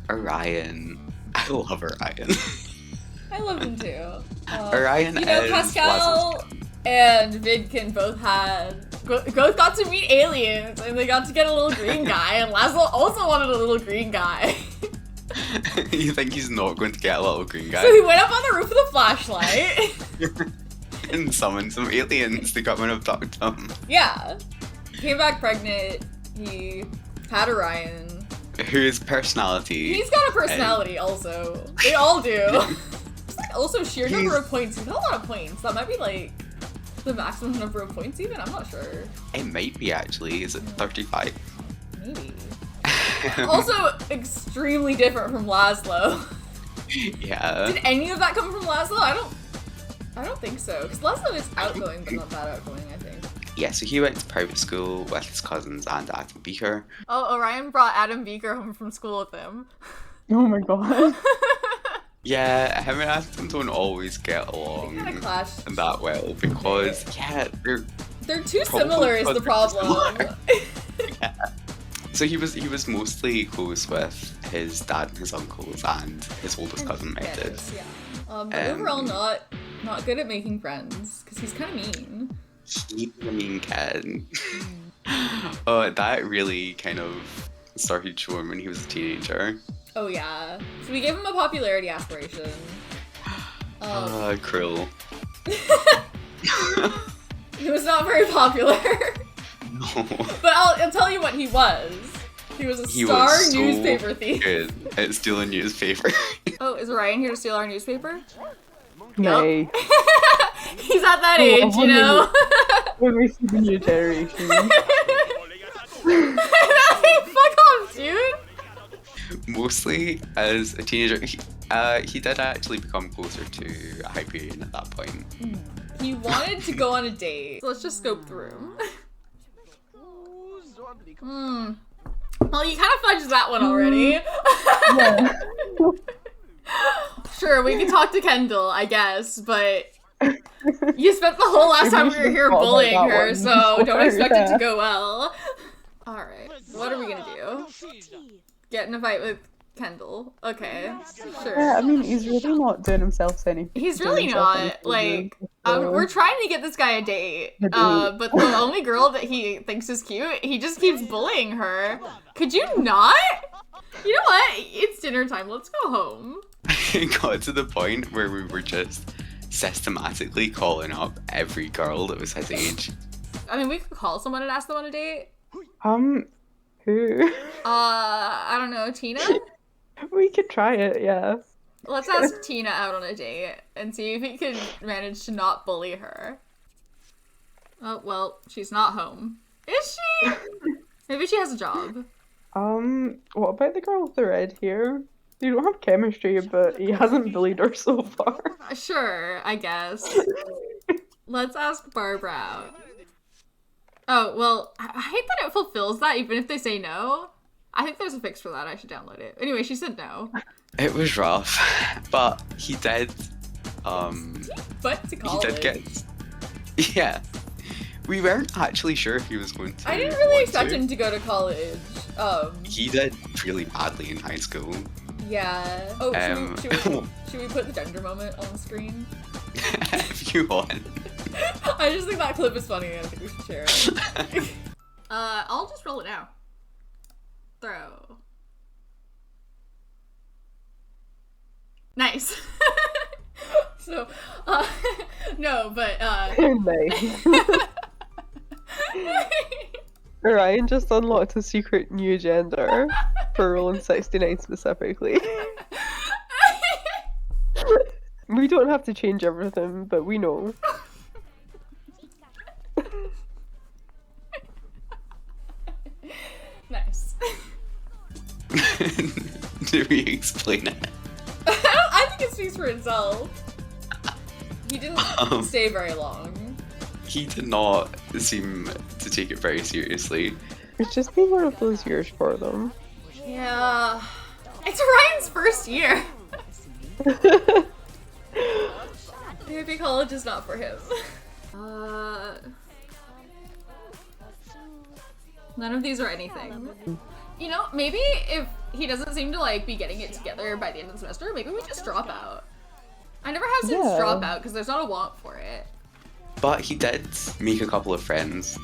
A: Orion. I love Orion.
B: I love him too.
A: Orion
B: You know,
A: is
B: Pascal
A: Laszlo's cousin.
B: and Vidkin both got to meet aliens, and they got to get a little green guy, and Laszlo also wanted a little green guy.
A: You think he's not going to get a little green guy?
B: So he went up on the roof with a flashlight.
A: And summoned some aliens to come and abduct him.
B: Yeah. Came back pregnant. He had Orion.
A: Whose personality?
B: He's got a personality also. They all do. It's like also sheer number of points. He's got a lot of points. That might be like the maximum number of points even? I'm not sure.
A: It might be actually. Is it 35?
B: Maybe. Also extremely different from Laszlo.
A: Yeah.
B: Did any of that come from Laszlo? I don't think so. Because Laszlo is outgoing, but not that outgoing, I think.
A: Yeah, so he went to private school with his cousins and Adam Beaker.
B: Oh, Orion brought Adam Beaker home from school with him.
C: Oh my god.
A: Yeah, him and Adam don't always get along
B: They kinda clash.
A: that well because, yeah,
B: They're too
A: Probably
B: similar is the
A: because they're
B: problem.
A: yeah. So he was mostly close with his dad and his uncles and his oldest cousin Metis.
B: Yeah. But overall not good at making friends, because he's kind of mean.
A: He's a mean kid. That really kind of started showing when he was a teenager.
B: Oh yeah. So we gave him a popularity aspiration.
A: Cruel.
B: He was not very popular.
A: No.
B: But I'll tell you what he was. He was a
A: He
B: star
A: was so
B: newspaper thief.
A: good at stealing newspaper.
B: Oh, is Orion here to steal our newspaper?
C: Nay.
B: He's at that age, you know?
C: When we see the new generation.
B: Fuck off, dude!
A: Mostly as a teenager, he did actually become closer to Hyperion at that point.
B: He wanted to go on a date. So let's just scope through. Well, you kind of fudged that one already. Sure, we can talk to Kendall, I guess, but you spent the whole last time we were here bullying her, so don't expect it to go well. Alright, what are we gonna do? Get in a fight with Kendall. Okay, sure.
C: Yeah, I mean, he's really not doing himself any.
B: He's
C: doing
B: really
C: himself any
B: not.
C: favors,
B: Like,
C: so-
B: we're trying to get this guy a date,
C: A date.
B: but the only girl that he thinks is cute, he just keeps bullying her. Could you not? You know what? It's dinner time. Let's go home.
A: It got to the point where we were just systematically calling up every girl that was his age.
B: I mean, we could call someone and ask them on a date.
C: Who?
B: I don't know, Tina?
C: We could try it, yeah.
B: Let's ask Tina out on a date and see if he can manage to not bully her. Oh, well, she's not home. Is she? Maybe she has a job.
C: What about the girl with the red hair? They don't have chemistry, but he hasn't bullied her so far.
B: Sure, I guess. Let's ask Barbara out. Oh, well, I hate that it fulfills that even if they say no. I think there's a fix for that. I should download it. Anyway, she said no.
A: It was rough, but he did.
B: But to college.
A: He did get. Yeah, we weren't actually sure if he was going to.
B: I didn't really
A: want
B: expect
A: to.
B: him to go to college.
A: He did really badly in high school.
B: Yeah. Oh, should we put the gender moment on the screen?
A: If you want.
B: I just think that clip is funny and I think we should share it. I'll just roll it now. Throw. Nice. So, no, but,
C: Nice. Orion just unlocked a secret new gender for rolling 69 specifically. We don't have to change everything, but we know.
B: Nice.
A: Do we explain it?
B: I think it speaks for itself. He didn't stay very long.
A: He did not seem to take it very seriously.
C: It's just been one of those years for them.
B: Yeah. It's Ryan's first year. Maybe college is not for him. None of these are anything. You know, maybe if he doesn't seem to like be getting it together by the end of the semester, maybe we just drop out. I never have since drop out because there's not a want for it.
A: But he did make a couple of friends.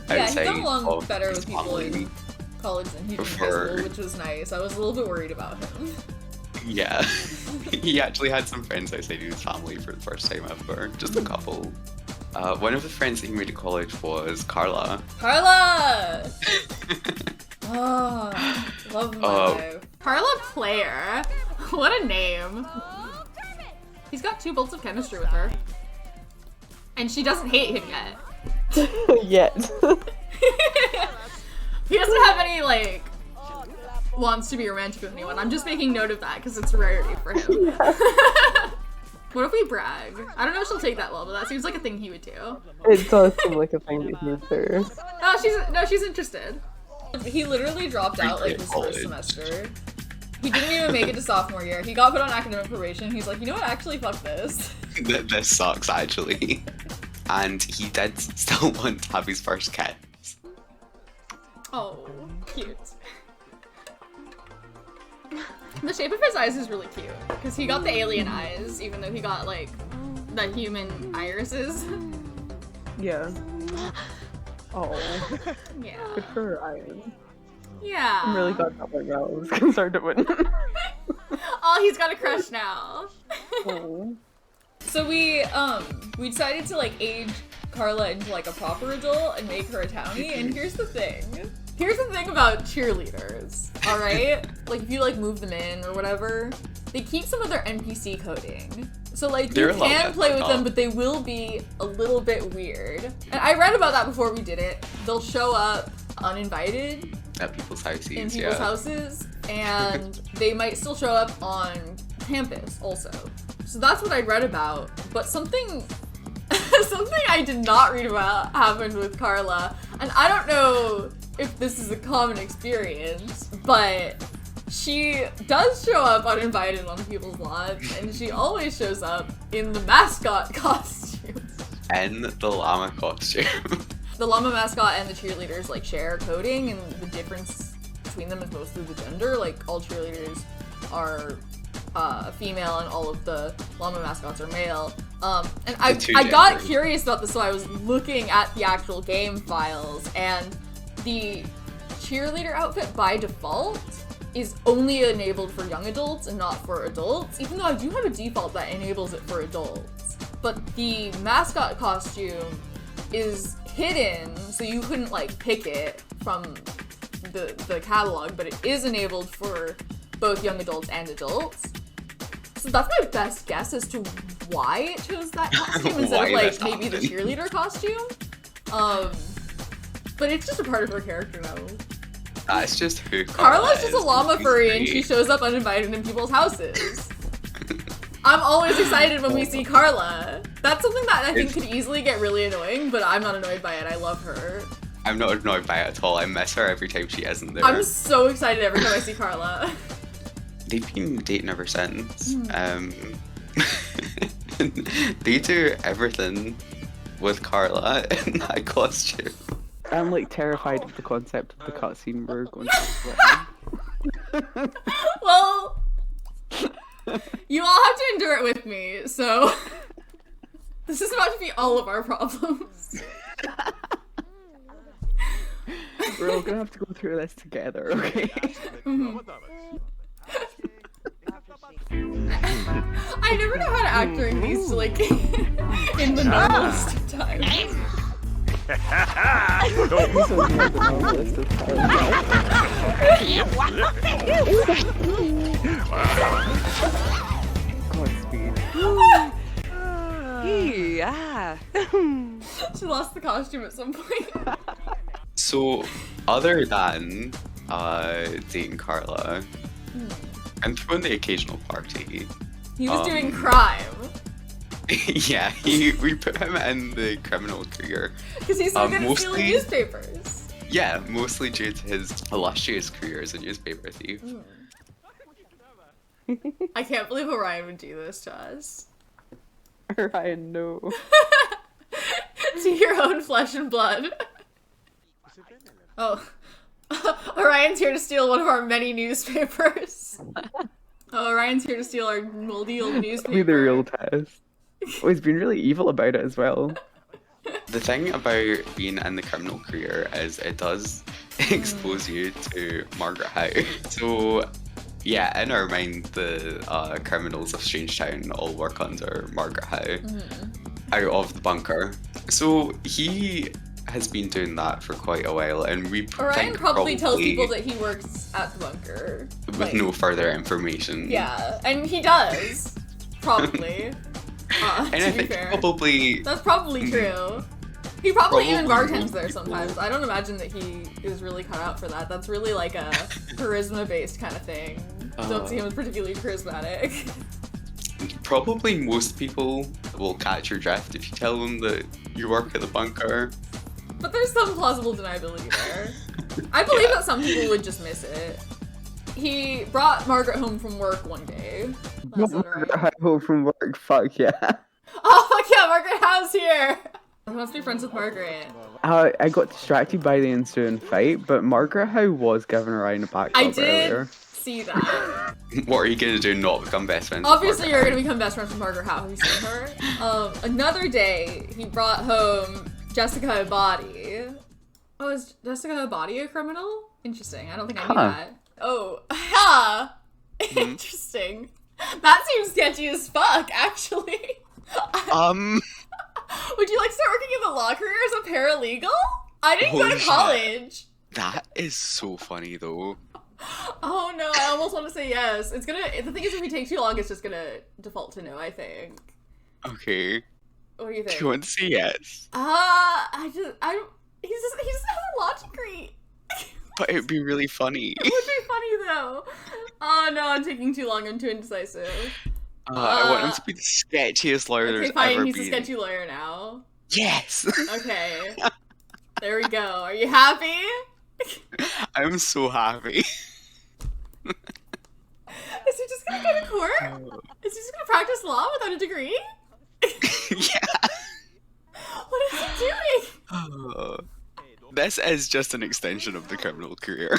B: Yeah, he got
A: outside
B: along
A: of
B: better
A: his
B: with people in
A: family.
B: college than he did in high
A: Before-
B: school, which was nice. I was a little bit worried about him.
A: Yeah. He actually had some friends outside of his family for the first time ever. Just a couple. One of the friends that he made at college was Carla.
B: Carla! Oh, love my life. Carla Player. What a name. He's got 2 bolts of chemistry with her. And she doesn't hate him yet.
C: Yet.
B: He doesn't have any, like, wants to be romantic with anyone. I'm just making note of that because it's a rarity for him. What if we brag? I don't know if she'll take that well, but that seems like a thing he would do.
C: It does seem like a thing that you do.
B: She's interested. He literally dropped out like his first semester. He didn't even make it to sophomore year. He got put on academic probation. He's like, you know what? Actually, fuck this.
A: This sucks, actually. And he did still want to have his first kiss.
B: Oh, cute. The shape of his eyes is really cute because he got the alien eyes, even though he got like the human irises.
C: Yeah. Oh,
B: Yeah.
C: good for Orion.
B: Yeah.
C: I'm really glad that went well. I was concerned it wouldn't.
B: Oh, he's got a crush now.
C: Oh.
B: So we decided to like age Carla into like a proper adult and make her a townie. And here's the thing. Here's the thing about cheerleaders, all right? Like if you like move them in or whatever, they keep some of their NPC coding. So like
A: They're
B: you
A: a little
B: can
A: bit
B: play with them,
A: fucked up.
B: but they will be a little bit weird. And I read about that before we did it. They'll show up uninvited
A: At people's houses,
B: in people's houses, and they might still show up on campus also. So that's what I read about. But something something I did not read about happened with Carla, and I don't know if this is a common experience, but she does show up uninvited on people's lawns, and she always shows up in the mascot costume.
A: In the llama costume.
B: The llama mascot and the cheerleaders like share coding, and the difference between them is mostly the gender. Like all cheerleaders are female, and all of the llama mascots are male. And I got
A: genders.
B: curious about this, so I was looking at the actual game files, and the cheerleader outfit by default is only enabled for young adults and not for adults, even though I do have a default that enables it for adults. But the mascot costume is hidden, so you couldn't like pick it from the catalog, but it is enabled for both young adults and adults. So that's my best guess as to why it chose that costume instead of
A: Why
B: like
A: this
B: maybe the
A: happened.
B: cheerleader costume. But it's just a part of her character now.
A: That's just who
B: Carla's just a
A: is.
B: llama
A: She's
B: furry and
A: great.
B: she shows up uninvited in people's houses. I'm always excited when we see Carla. That's something that I think could easily get really annoying, but I'm not annoyed by it. I love her.
A: I'm not annoyed by it at all. I miss her every time she isn't there.
B: I'm so excited every time I see Carla.
A: They've been dating ever since. They do everything with Carla in that costume.
C: I'm like terrified of the concept of the cutscene we're going to.
B: Well, you all have to endure it with me, so this is about to be all of our problems.
C: We're all gonna have to go through this together, okay?
B: I never know how to act during these, like, in the normalest of times.
C: This was more the normalist of Godspeed.
E: Yeah.
B: She lost the costume at some point.
A: So, other than dating Carla, and throwing the occasional party,
B: He was doing crime.
A: yeah, we put him in the criminal career.
B: Because he's so good at stealing
A: mostly-
B: newspapers.
A: Yeah, mostly due to his illustrious career as a newspaper thief.
B: I can't believe Orion would do this to us.
C: Ryan, no.
B: To your own flesh and blood. Oh. Orion's here to steal one of our many newspapers. Oh, Orion's here to steal our moldy old newspaper.
C: Be the real test. Oh, he's been really evil about it as well.
A: The thing about being in the criminal career is it does expose you to Margaret Howe. So, yeah, in our mind, the criminals of Strangetown all work under Margaret Howe out of the bunker. So he has been doing that for quite a while, and we
B: Orion
A: think
B: probably tells people that he works at the bunker.
A: with no further information.
B: Yeah, and he does. Probably.
A: And
B: to
A: I
B: be
A: think
B: fair.
A: probably
B: That's probably true. He probably even
A: Probably.
B: bartends there sometimes. I don't imagine that he is really cut out for that. That's really like a charisma-based kind of thing. Don't see him as particularly charismatic.
A: Probably most people will catch your drift if you tell them that you work at the bunker.
B: But there's some plausible deniability there. I believe that some people would just miss it. He brought Margaret home from work one day. That's not right.
C: Margaret home from work, fuck yeah.
B: Oh fuck yeah, Margaret Howe's here! He must be friends with Margaret.
C: I got distracted by the ensuing fight, but Margaret Howe was giving Ryan a back
B: I
C: rub
B: did
C: earlier.
B: see that.
A: What are you gonna do? Not become best friends? with
B: Obviously, you're
A: Margaret
B: gonna become best friends with Margaret Howe. Have you seen her? Another day, he brought home Jessica Abadi. Oh, is Jessica Abadi a criminal? Interesting. I don't think I knew that. Oh, ha! Interesting. That seems sketchy as fuck, actually.
A: Howe?
B: Would you like to start working in the law career as a paralegal? I didn't go
A: Holy
B: to
A: shit.
B: college.
A: That is so funny though.
B: Oh no, I almost want to say yes. It's gonna. The thing is, if we take too long, it's just gonna default to no. I think.
A: Okay.
B: What do you think?
A: Do you want to say yes?
B: He doesn't have a law degree.
A: But it'd be really funny.
B: It would be funny though. Oh no, I'm taking too long. I'm too indecisive.
A: I want him to be the sketchiest lawyer
B: Okay,
A: there's
B: fine.
A: ever
B: He's
A: been.
B: a sketchy lawyer now.
A: Yes!
B: Okay. There we go. Are you happy?
A: I'm so happy.
B: Is he just gonna go to court? Is he just gonna practice law without a degree?
A: Yeah.
B: What is he doing?
A: This is just an extension of the criminal career.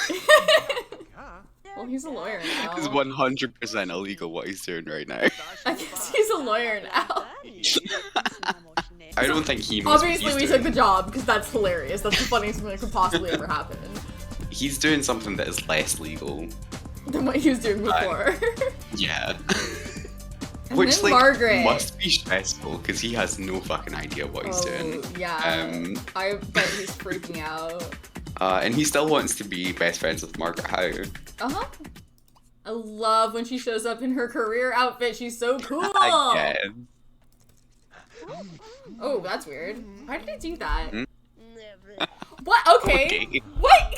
B: Well, he's a lawyer now.
A: It's 100% illegal what he's doing right now.
B: I guess he's a lawyer now.
A: I don't think he knows
B: Obviously,
A: what
B: we
A: he's
B: took the
A: doing.
B: job because that's hilarious. That's the funniest thing that could possibly ever happen.
A: He's doing something that is less legal.
B: Than what he was doing before.
A: Yeah.
B: And
A: Which,
B: then
A: like,
B: Margaret.
A: must be stressful because he has no fucking idea what he's doing.
B: Yeah. I bet he's freaking out.
A: And he still wants to be best friends with Margaret Howe.
B: Uh-huh. I love when she shows up in her career outfit. She's so cool.
A: Again.
B: Oh, that's weird. Why did I do that?
A: Hmm?
B: What? Okay.
A: Okay.
B: What?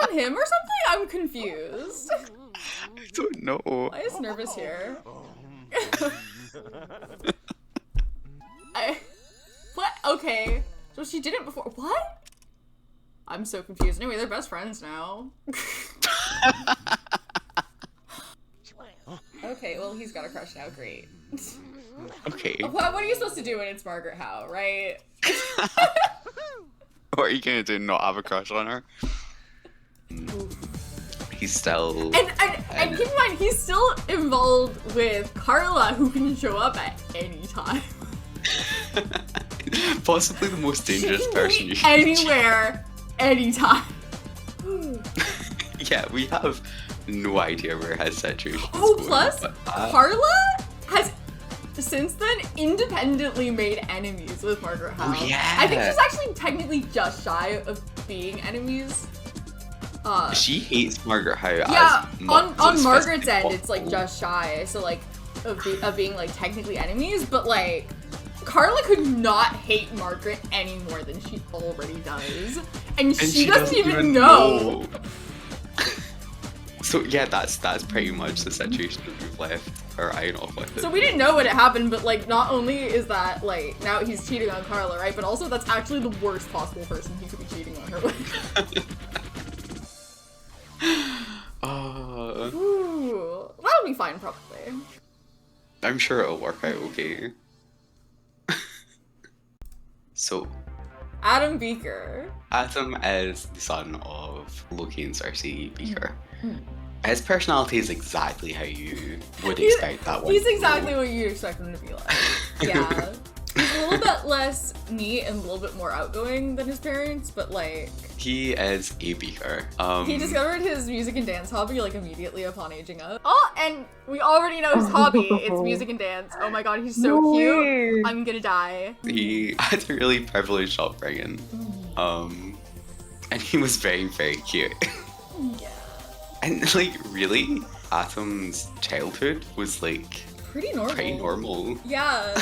B: on him or something? I'm confused.
A: I don't know.
B: I was nervous here. What? Okay. So she did it before. What? I'm so confused. Anyway, they're best friends now. Okay, well, he's got a crush now. Great.
A: Okay.
B: What are you supposed to do when it's Margaret Howe, right?
A: What are you gonna do? Not have a crush on her? He's still.
B: And keep in mind, he's still involved with Carla, who can show up at any time.
A: Possibly the most dangerous person you can
B: anywhere, anytime.
A: Yeah, we have no idea where his situation is
B: Oh,
A: going,
B: plus,
A: but,
B: Carla has since then independently made enemies with Margaret Howe.
A: Oh, yeah.
B: I think she's actually technically just shy of being enemies.
A: She hates Margaret Howe.
B: Yeah,
A: as much
B: on
A: as
B: Margaret's
A: physically
B: end, it's like
A: possible.
B: just shy. So like of being like technically enemies, but like Carla could not hate Margaret any more than she already does, and she doesn't even know.
A: So yeah, that's pretty much the situation that we've left Orion off with.
B: So we didn't know what had happened, but like not only is that like now he's cheating on Carla, right? But also that's actually the worst possible person he could be cheating on her with. Ooh, that'll be fine probably.
A: I'm sure it'll work out okay. So,
B: Adam Beaker.
A: Adam is the son of Loki and Cersei Beaker. His personality is exactly how you would expect that one.
B: He's
A: to
B: exactly
A: go.
B: what you'd expect him to be like. Yeah. He's a little bit less neat and a little bit more outgoing than his parents, but like...
A: He is a Beaker.
B: He discovered his music and dance hobby like immediately upon aging up. Oh, and we already know his hobby. It's music and dance. Oh my god, he's so cute.
C: way.
B: I'm gonna die.
A: He had a really privileged upbringing. And he was very, very cute.
B: Yeah.
A: And like, really, Atom's childhood was like
B: Pretty normal.
A: normal.
B: Yeah.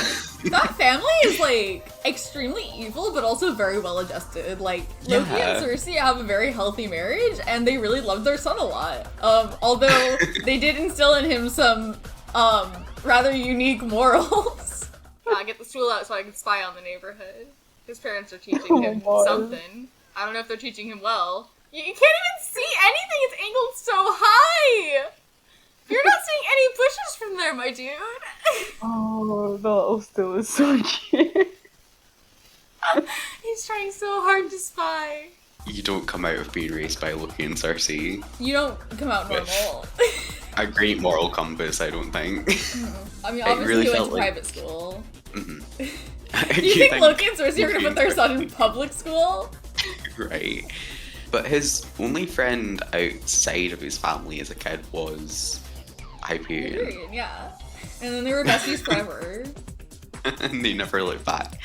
B: That family is like extremely evil, but also very well adjusted. Like Loki
A: Yeah.
B: and Cersei have a very healthy marriage, and they really love their son a lot. Although they did instill in him some rather unique morals. Get the stool out so I can spy on the neighborhood. His parents are teaching him something. I don't know if they're teaching him well. You can't even see anything. It's angled so high. You're not seeing any bushes from there, my dude.
C: Oh, the little stool is so cute.
B: He's trying so hard to spy.
A: You don't come out of being raised by Loki and Cersei.
B: You don't come out normal.
A: A great moral compass, I don't think.
B: I mean,
A: It
B: obviously
A: really
B: he went
A: felt
B: to
A: like-
B: private school.
A: Mhm.
B: Do you think Loki and Cersei are gonna put their son in
A: Loki and
B: public school?
A: Cersei- Right. But his only friend outside of his family as a kid was Hyperion.
B: Hyperion, yeah. And then they were besties forever.
A: And they never looked back.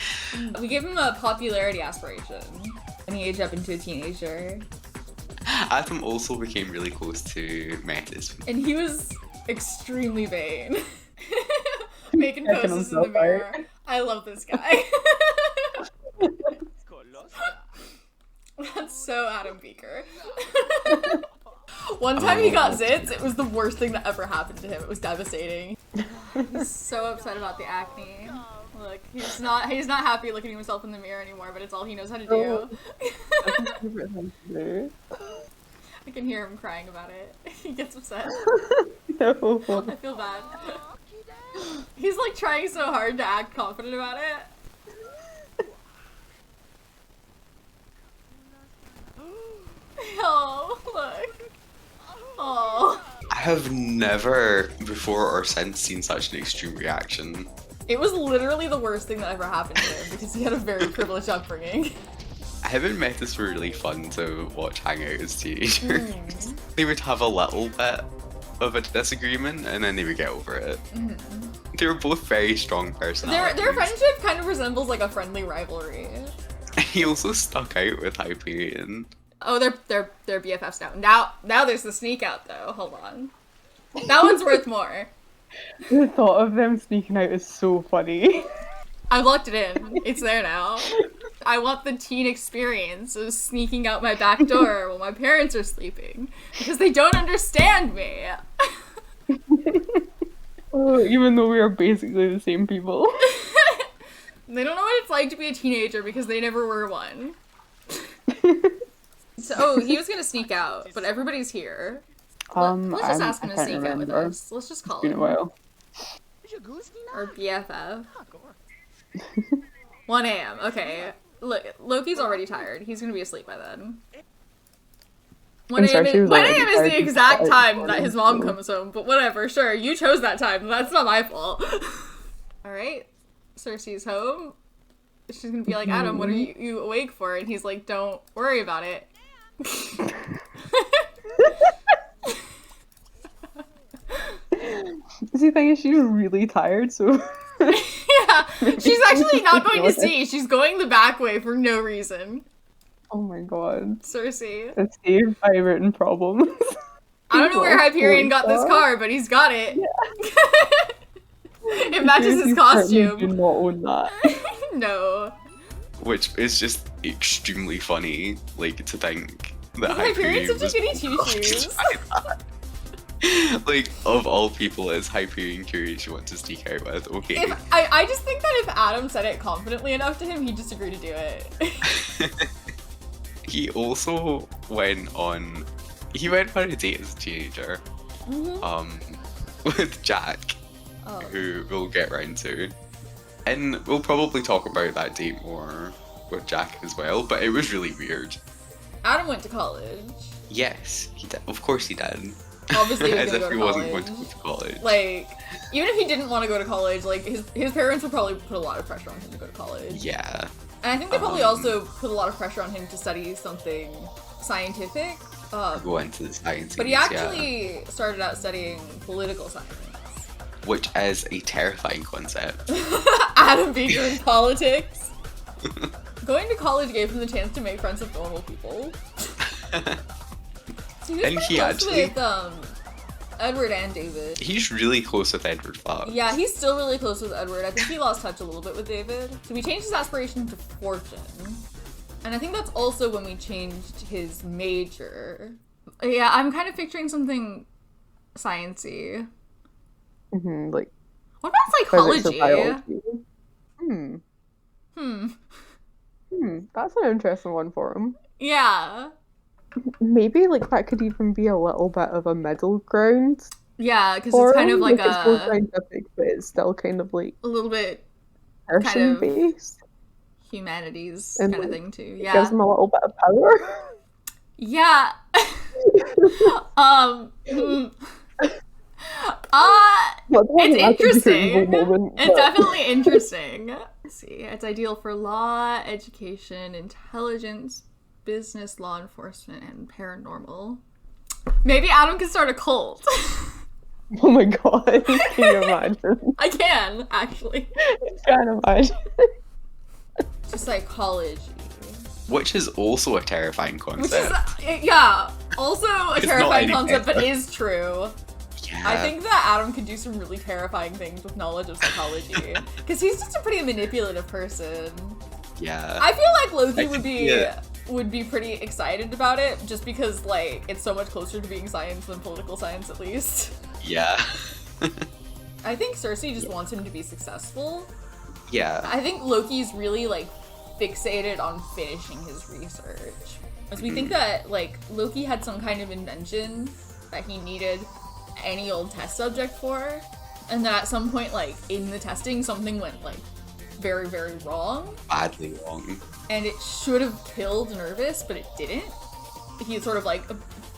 B: We gave him a popularity aspiration. And he aged up into a teenager.
A: Atom also became really close to Metis.
B: And he was extremely vain. Making
C: Checking
B: poses in the
C: himself
B: mirror.
C: out.
B: I love this guy. That's so Adam Beaker. One time he got zits, it was the worst thing that ever happened to him. It was devastating. He's so upset about the acne. Look, he's not happy looking at himself in the mirror anymore, but it's all he knows how to do.
C: That's my favorite thing to do.
B: I can hear him crying about it. He gets upset.
C: No.
B: I feel bad. He's like trying so hard to act confident about it. Oh, look. Oh.
A: I have never before or since seen such an extreme reaction.
B: It was literally the worst thing that ever happened to him because he had a very privileged upbringing.
A: Him and Metis were really fun to watch hang out as teenagers. They would have a little bit of a disagreement and then they would get over it. They were both very strong personalities.
B: Their friendship kind of resembles like a friendly rivalry.
A: He also stuck out with Hyperion.
B: Oh, they're BFFs now. Now there's the sneak out though. Hold on. That one's worth more.
C: The thought of them sneaking out is so funny.
B: I've locked it in. It's there now. I want the teen experience of sneaking out my back door while my parents are sleeping because they don't understand me.
C: Oh, even though we are basically the same people.
B: They don't know what it's like to be a teenager because they never were one. So, he was gonna sneak out, but everybody's here. Let's just ask him to sneak out with us. Let's just call
C: It's been a
B: him.
C: while.
B: Or BFF. 1 a.m. Okay. Look, Loki's already tired. He's gonna be asleep by then. 1 a.m. is the exact time that his mom comes home, but whatever, sure, you chose that time. That's not my fault. Alright. Cersei's home. She's gonna be like, Adam, what are you awake for? And he's like, don't worry about it.
C: See, the thing is, she's really tired, so...
B: Yeah, she's actually not going to see. She's going the back way for no reason.
C: Oh my god.
B: Cersei.
C: It's saved by written problems.
B: I don't know where Hyperion got this car, but he's got it. Yeah. It matches his costume.
C: Do not own that.
B: No.
A: Which is just extremely funny, like, to think that
B: Hyperion's
A: Hyperion
B: such a
A: was
B: goody two-shoes.
A: like, of all people, as Hyperion curious you want to sneak out with, okay.
B: I just think that if Adam said it confidently enough to him, he'd just agree to do it.
A: He also went on a date as a teenager, with Jack, who we'll get round to. And we'll probably talk about that date more with Jack as well, but it was really weird.
B: Adam went to college.
A: Yes, he did. Of course he did.
B: Obviously, he was
A: as
B: gonna
A: if
B: go
A: he
B: to
A: wasn't
B: college.
A: going to go to college.
B: Like, even if he didn't want to go to college, like, his parents would probably put a lot of pressure on him to go to college.
A: Yeah.
B: And I think they probably also put a lot of pressure on him to study something scientific.
A: Go into the science.
B: But he actually started out studying political science.
A: Which is a terrifying concept.
B: Adam being in politics. Going to college gave him the chance to make friends with normal people. So he was
A: And
B: pretty
A: he
B: close
A: actually-
B: with Edward and David.
A: He's really close with Edward Fox.
B: Yeah, he's still really close with Edward. I think he lost touch a little bit with David. So we changed his aspiration to fortune. And I think that's also when we changed his major. Yeah, I'm kind of picturing something sciencey.
C: Like,
B: What about
C: physics or
B: psychology?
C: biology. That's an interesting one for him.
B: Yeah.
C: Maybe, like, that could even be a little bit of a middle ground.
B: Yeah, because
C: for
B: it's kind of
C: him.
B: like
C: It's more scientific, but it's still kind of like
B: a little bit
C: person based.
B: humanities
C: And,
B: kind of
C: like,
B: thing too.
C: It
B: Yeah.
C: gives him a little bit of power.
B: Yeah. It's interesting. It's definitely interesting. Let's see. It's ideal for law, education, intelligence, business, law enforcement, and paranormal. Maybe Adam can start a cult.
C: Oh my god, can you imagine?
B: I can, actually.
C: Can't imagine.
B: Just psychology.
A: Which is also a terrifying
B: Which
A: concept.
B: is, yeah, also a
A: It's
B: terrifying
A: not
B: concept, but
A: anything.
B: is true.
A: Yeah.
B: I think that Adam could do some really terrifying things with knowledge of psychology. Because he's just a pretty manipulative person.
A: Yeah.
B: I feel like Loki
A: I
B: would
A: think,
B: be pretty excited about it, just because, like, it's so much closer to being science than political science, at least.
A: Yeah.
B: I think Cersei just wants him to be successful.
A: Yeah.
B: I think Loki's really, like, fixated on finishing his research. Because we think that, like, Loki had some kind of invention that he needed any old test subject for, and that at some point, like, in the testing, something went, like, very, very wrong.
A: Badly wrong.
B: And it should have killed Nervous, but it didn't. He sort of, like,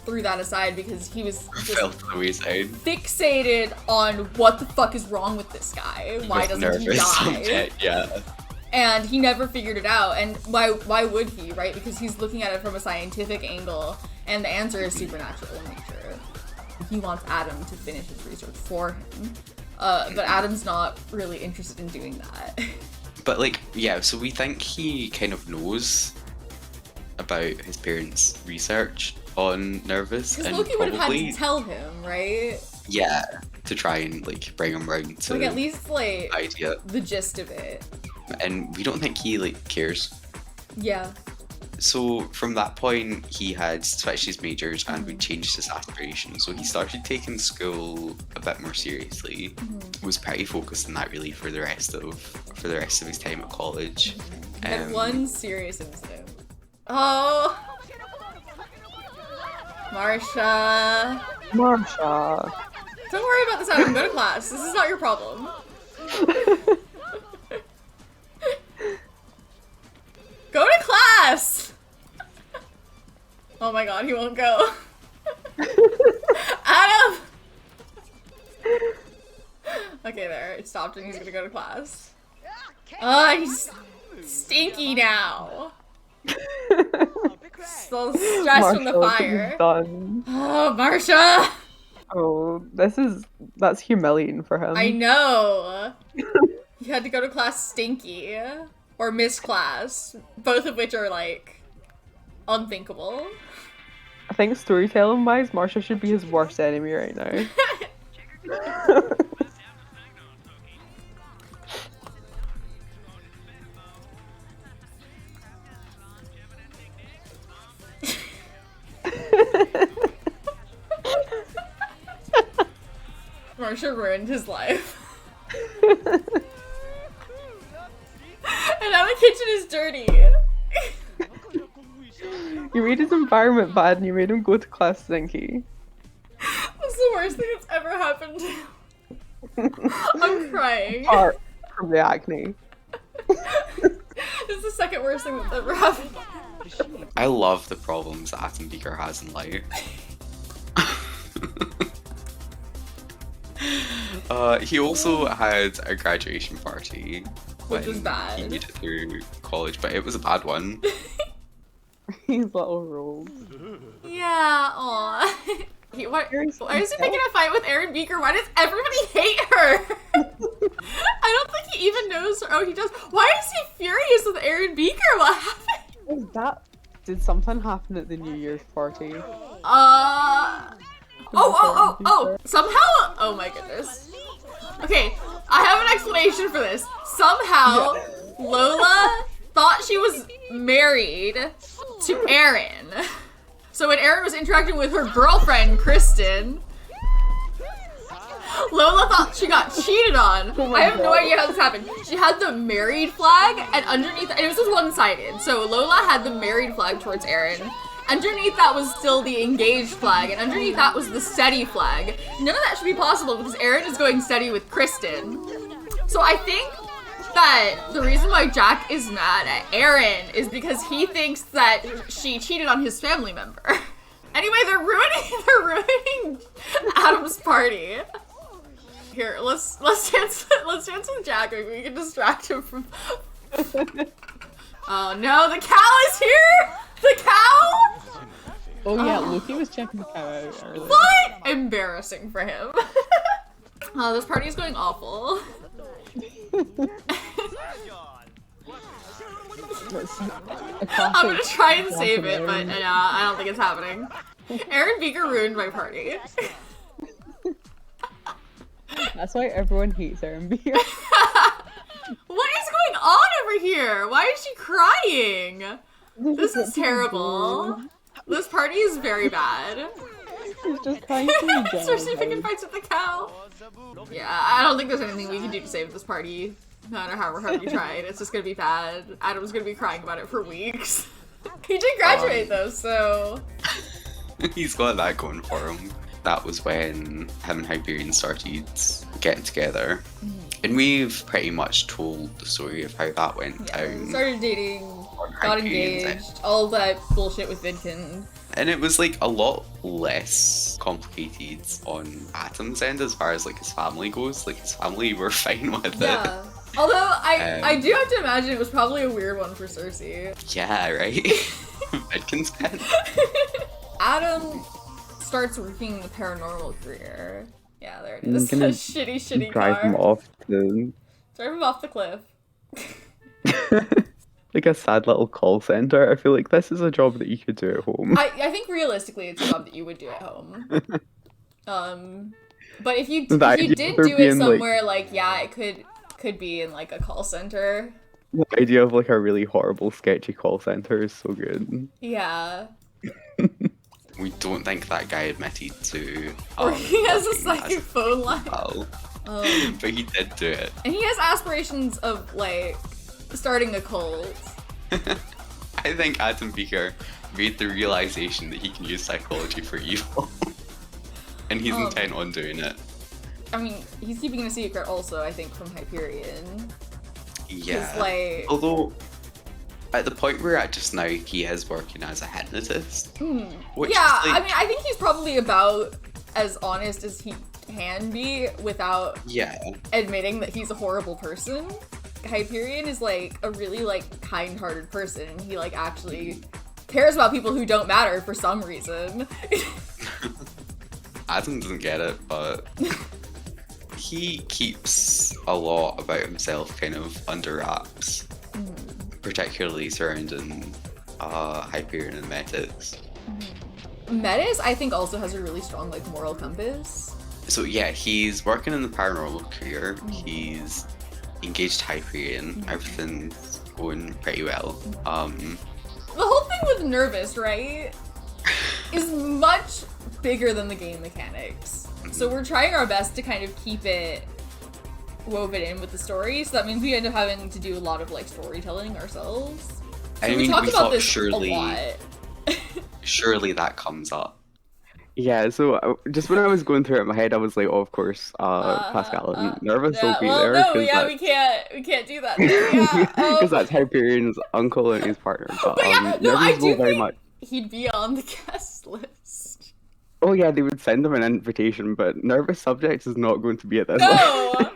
B: threw that aside because he was just
A: Fell to the wayside.
B: fixated on what the fuck is wrong with this guy. Why
A: With
B: doesn't he
A: nervous
B: die?
A: subject, yeah.
B: And he never figured it out. And why would he, right? Because he's looking at it from a scientific angle, and the answer is supernatural in nature. He wants Adam to finish his research for him. But Adam's not really interested in doing that.
A: But, like, yeah, so we think he kind of knows about his parents' research on Nervous.
B: Because
A: And
B: Loki would have had
A: probably,
B: to tell him, right?
A: yeah, to try and, like, bring him round to
B: Like, at least, like,
A: the idea.
B: the gist of it.
A: And we don't think he, like, cares.
B: Yeah.
A: So from that point, he had switched his majors and would changed his aspirations. So he started taking school a bit more seriously. Was pretty focused on that really for the rest of his time at college.
B: Had one serious incident. Oh, Marsha.
C: Marsha.
B: Don't worry about this, Adam. Go to class. This is not your problem. Go to class! Oh my god, he won't go. Adam! Okay, there. It stopped and he's gonna go to class. Oh, he's stinky now. Still stressed from the fire.
C: Done.
B: Oh, Marsha!
C: Oh, that's humiliating for him.
B: I know. You had to go to class stinky. Or miss class. Both of which are, like, unthinkable.
C: I think storytelling wise, Marsha should be his worst enemy right now.
B: Marsha ruined his life. And now the kitchen is dirty.
C: You made his environment bad and you made him go to class stinky.
B: That's the worst thing that's ever happened to him. I'm crying.
C: Apart from the acne.
B: It's the second worst thing that's ever happened.
A: I love the problems that Atom Beaker has in life. He also had a graduation party.
B: Which was
A: when
B: bad.
A: He made it through college, but it was a bad one.
C: His little rolls.
B: Yeah, aw. Why is he picking a fight with Erin Beaker? Why does everybody hate her? I don't think he even knows her. Oh, he does. Why is he furious with Erin Beaker? What happened?
C: Did something happen at the New Year's party?
B: Somehow, oh my goodness. Okay, I have an explanation for this. Somehow, Lola thought she was married to Aaron. So when Aaron was interacting with her girlfriend, Kristen, Lola thought she got cheated on. I have no idea how this happened. She had the married flag, and underneath, and it was just one-sided. So Lola had the married flag towards Aaron. Underneath that was still the engaged flag, and underneath that was the steady flag. None of that should be possible because Aaron is going steady with Kristen. So I think that the reason why Jack is mad at Aaron is because he thinks that she cheated on his family member. Anyway, they're ruining Adam's party. Here, let's dance with Jack. Maybe we can distract him from. Oh no, the cow is here! The cow?
C: Oh yeah, Loki was checking the cow out earlier.
B: What? Embarrassing for him. Oh, this party is going awful. I'm gonna try and save it, but I don't think it's happening. Erin Beaker ruined my party.
C: That's why everyone hates Aaron Beaker.
B: What is going on over here? Why is she crying? This is terrible. This party is very bad.
C: She's just crying for me.
B: Especially picking fights with the cow. Yeah, I don't think there's anything we can do to save this party. No matter how hard we tried, it's just gonna be bad. Adam's gonna be crying about it for weeks. He did graduate though, so...
A: He's got that going for him. That was when him and Hyperion started getting together. And we've pretty much told the story of how that went down.
B: Started dating, got engaged, all that bullshit with Vidkin.
A: And it was like a lot less complicated on Atom's end as far as like his family goes. Like his family were fine with it.
B: Although I do have to imagine it was probably a weird one for Cersei.
A: Yeah, right? Vidkin's dead.
B: Adam starts working the paranormal career. Yeah, there it is. A shitty
C: drive
B: car.
C: him off to...
B: Drive him off the cliff.
C: like a sad little call center. I feel like this is a job that you could do at home.
B: I think realistically it's a job that you would do at home. But if you did do it somewhere, like, yeah, it could be in like a call center.
C: The idea of like a really horrible, sketchy call center is so good.
B: Yeah.
A: We don't think that guy admitted to.
B: Or he has a
A: working
B: psychic
A: as
B: phone line.
A: well,
B: Um,
A: but he did do it.
B: and he has aspirations of, like, starting a cult.
A: I think Adam Beaker made the realization that he can use psychology for evil. And he's intent on doing it.
B: I mean, he's keeping a secret also, I think, from Hyperion.
A: Yeah.
B: Like...
A: Although, at the point we're at just now, he is working as a hypnotist. Which
B: Yeah,
A: is like,
B: I mean, I think he's probably about as honest as he can be without
A: yeah.
B: admitting that he's a horrible person. Hyperion is, like, a really, like, kind-hearted person. He, like, actually cares about people who don't matter for some reason.
A: Adam doesn't get it, but he keeps a lot about himself kind of under wraps, particularly surrounding Hyperion and Metis.
B: Metis, I think, also has a really strong, like, moral compass.
A: So yeah, he's working in the paranormal career. He's engaged to Hyperion. Everything's going pretty well.
B: The whole thing with Nervous, right, is much bigger than the game mechanics. So we're trying our best to kind of keep it woven in with the story, so that means we end up having to do a lot of, like, storytelling ourselves. So
A: I mean,
B: we talked about
A: thought
B: this
A: surely,
B: a lot.
A: surely that comes up.
C: Yeah, so just when I was going through it in my head, I was like, oh, of course, Pascal and Nervous will be there.
B: No, yeah, we can't do that. Yeah,
C: because that's Hyperion's uncle and his partner. But,
B: but yeah, no, I
C: Nervous will
B: do
C: very
B: think
C: much.
B: he'd be on the guest list.
C: Oh yeah, they would send him an invitation, but Nervous Subject is not going to be at this.
B: No!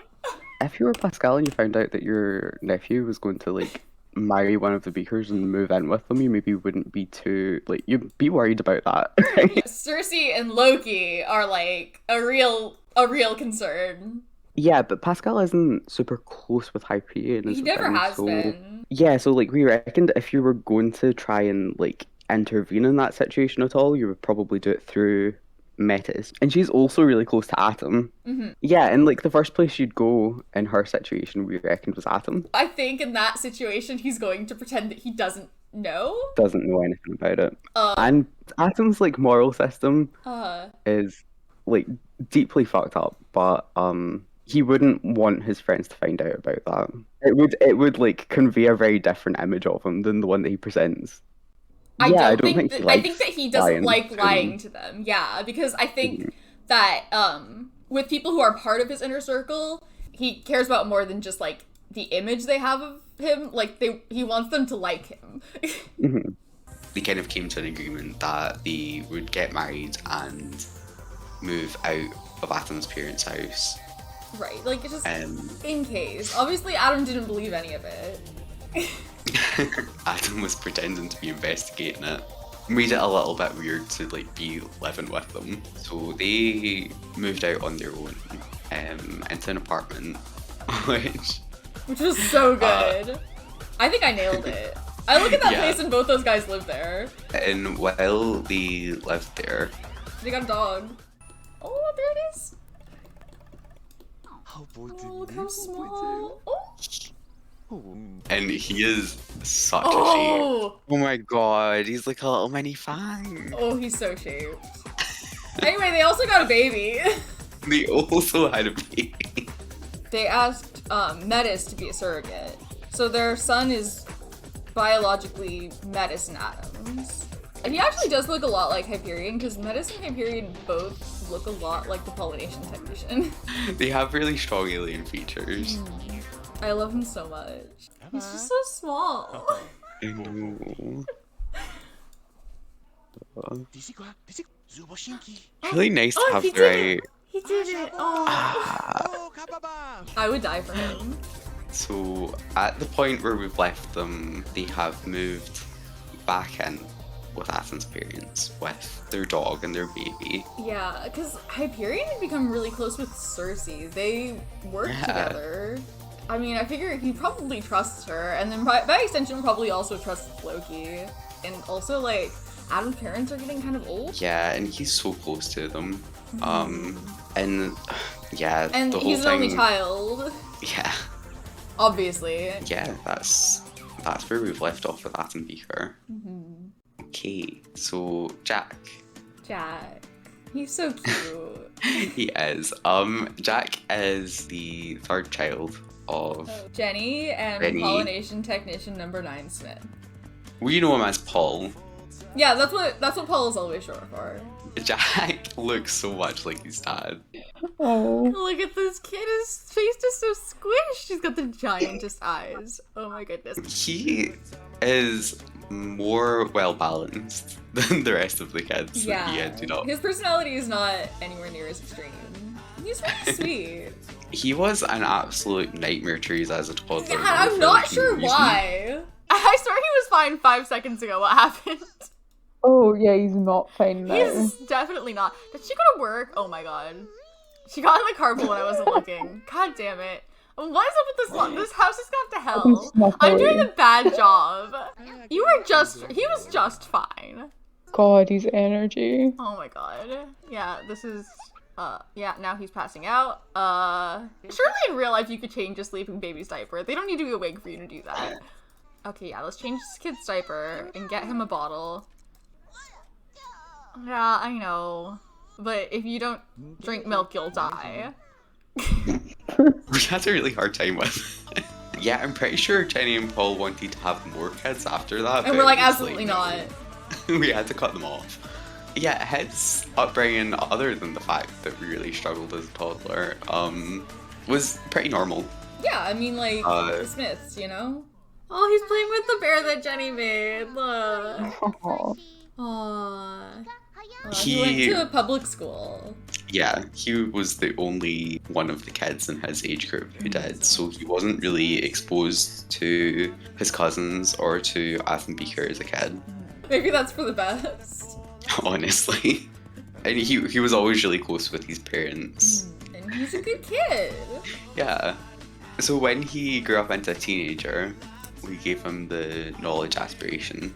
C: If you were Pascal and you found out that your nephew was going to like marry one of the Beakers and move in with them, you maybe wouldn't be too like you'd be worried about that. Right?
B: Cersei and Loki are like a real concern.
C: Yeah, but Pascal isn't super close with Hyperion.
B: He never has been.
C: Yeah, so like we reckoned if you were going to try and like intervene in that situation at all, you would probably do it through Metis. And she's also really close to Atom. Yeah, and like the first place you'd go in her situation, we reckoned was Atom.
B: I think in that situation, he's going to pretend that he doesn't know.
C: Doesn't know anything about it. And Atom's like moral system is like deeply fucked up, but he wouldn't want his friends to find out about that. It would like convey a very different image of him than the one that he presents.
B: I
C: don't
B: think
C: think
B: that he doesn't like lying to them. Yeah, because I think that with people who are part of his inner circle, he cares about more than just like the image they have of him. Like he wants them to like him.
A: They kind of came to an agreement that they would get married and move out of Atom's parents' house.
B: Right, like it's just in case. Obviously, Adam didn't believe any of it.
A: Adam was pretending to be investigating it. Made it a little bit weird to like be living with them. So they moved out on their own into an apartment, which
B: was so good. I think I nailed it. I look at that
A: Yeah.
B: place and both those guys live there.
A: and while they lived there,
B: They got a dog. Oh, there it is.
F: How
B: Oh, look how small. Oh.
A: and he is such a shape.
B: Oh.
A: Oh my god, he's like a little mini fang.
B: Oh, he's so shaped. Anyway, they also got a baby.
A: They also had a baby.
B: They asked Metis to be a surrogate. So their son is biologically Metis and Adams. And he actually does look a lot like Hyperion, because Metis and Hyperion both look a lot like the pollination technician.
A: They have really strong alien features.
B: I love him so much. He's just so small.
A: I know. Really nice to have
B: he
A: the
B: did
A: right.
B: it. He did it. Oh. I would die for him.
A: So at the point where we've left them, they have moved back in with Athens' parents, with their dog and their baby.
B: Yeah, because Hyperion had become really close with Cersei. They work together. I mean, I figure he probably trusts her, and then by extension probably also trusts Loki. And also, like, Adam's parents are getting kind of old.
A: Yeah, and he's so close to them. And yeah,
B: And
A: the whole
B: he's an
A: thing.
B: only child.
A: Yeah.
B: Obviously.
A: Yeah, that's where we've left off with Atom Beaker. Okay, so Jack.
B: Jack. He's so cute.
A: He is. Jack is the third child of
B: Jenny and
A: Jenny.
B: pollination technician number 9 Smith.
A: We know him as Paul.
B: Yeah, that's what Paul is always short for.
A: Jack looks so much like his dad.
C: Oh.
B: Look at this kid, his face is so squished. He's got the giantest eyes. Oh my goodness.
A: He is more well balanced than the rest of the kids that he ended up.
B: His personality is not anywhere near as extreme. He's really sweet.
A: He was an absolute nightmare to use as a toddler.
B: Yeah, I'm not sure why. I swear he was fine 5 seconds ago. What happened?
G: Oh, yeah, he's not fine now.
B: He's definitely not. Did she go to work? Oh my god. She got in the carpool when I wasn't looking. God damn it. What is up with this lot? This house has gone to hell. I'm doing a bad job. He was just fine.
G: God, he's energy.
B: Oh my god. Yeah, this is, yeah, now he's passing out. Surely in real life you could change a sleeping baby's diaper. They don't need to be awake for you to do that. Okay, yeah, let's change this kid's diaper and get him a bottle. Yeah, I know. But if you don't drink milk, you'll die.
A: We had a really hard time with. Yeah, I'm pretty sure Jenny and Paul wanted to have more kids after that.
B: And we're like, absolutely not.
A: We had to cut them off. Yeah, his upbringing, other than the fact that we really struggled as a toddler, was pretty normal.
B: Yeah, I mean, like, the Smiths, you know? Oh, he's playing with the bear that Jenny made. Look. Aww. He went to a public school.
A: Yeah, he was the only one of the kids in his age group who did, so he wasn't really exposed to his cousins or to Atom Beaker as a kid.
B: Maybe that's for the best.
A: Honestly. And he was always really close with his parents.
B: And he's a good kid.
A: Yeah. So when he grew up into a teenager, we gave him the knowledge aspiration.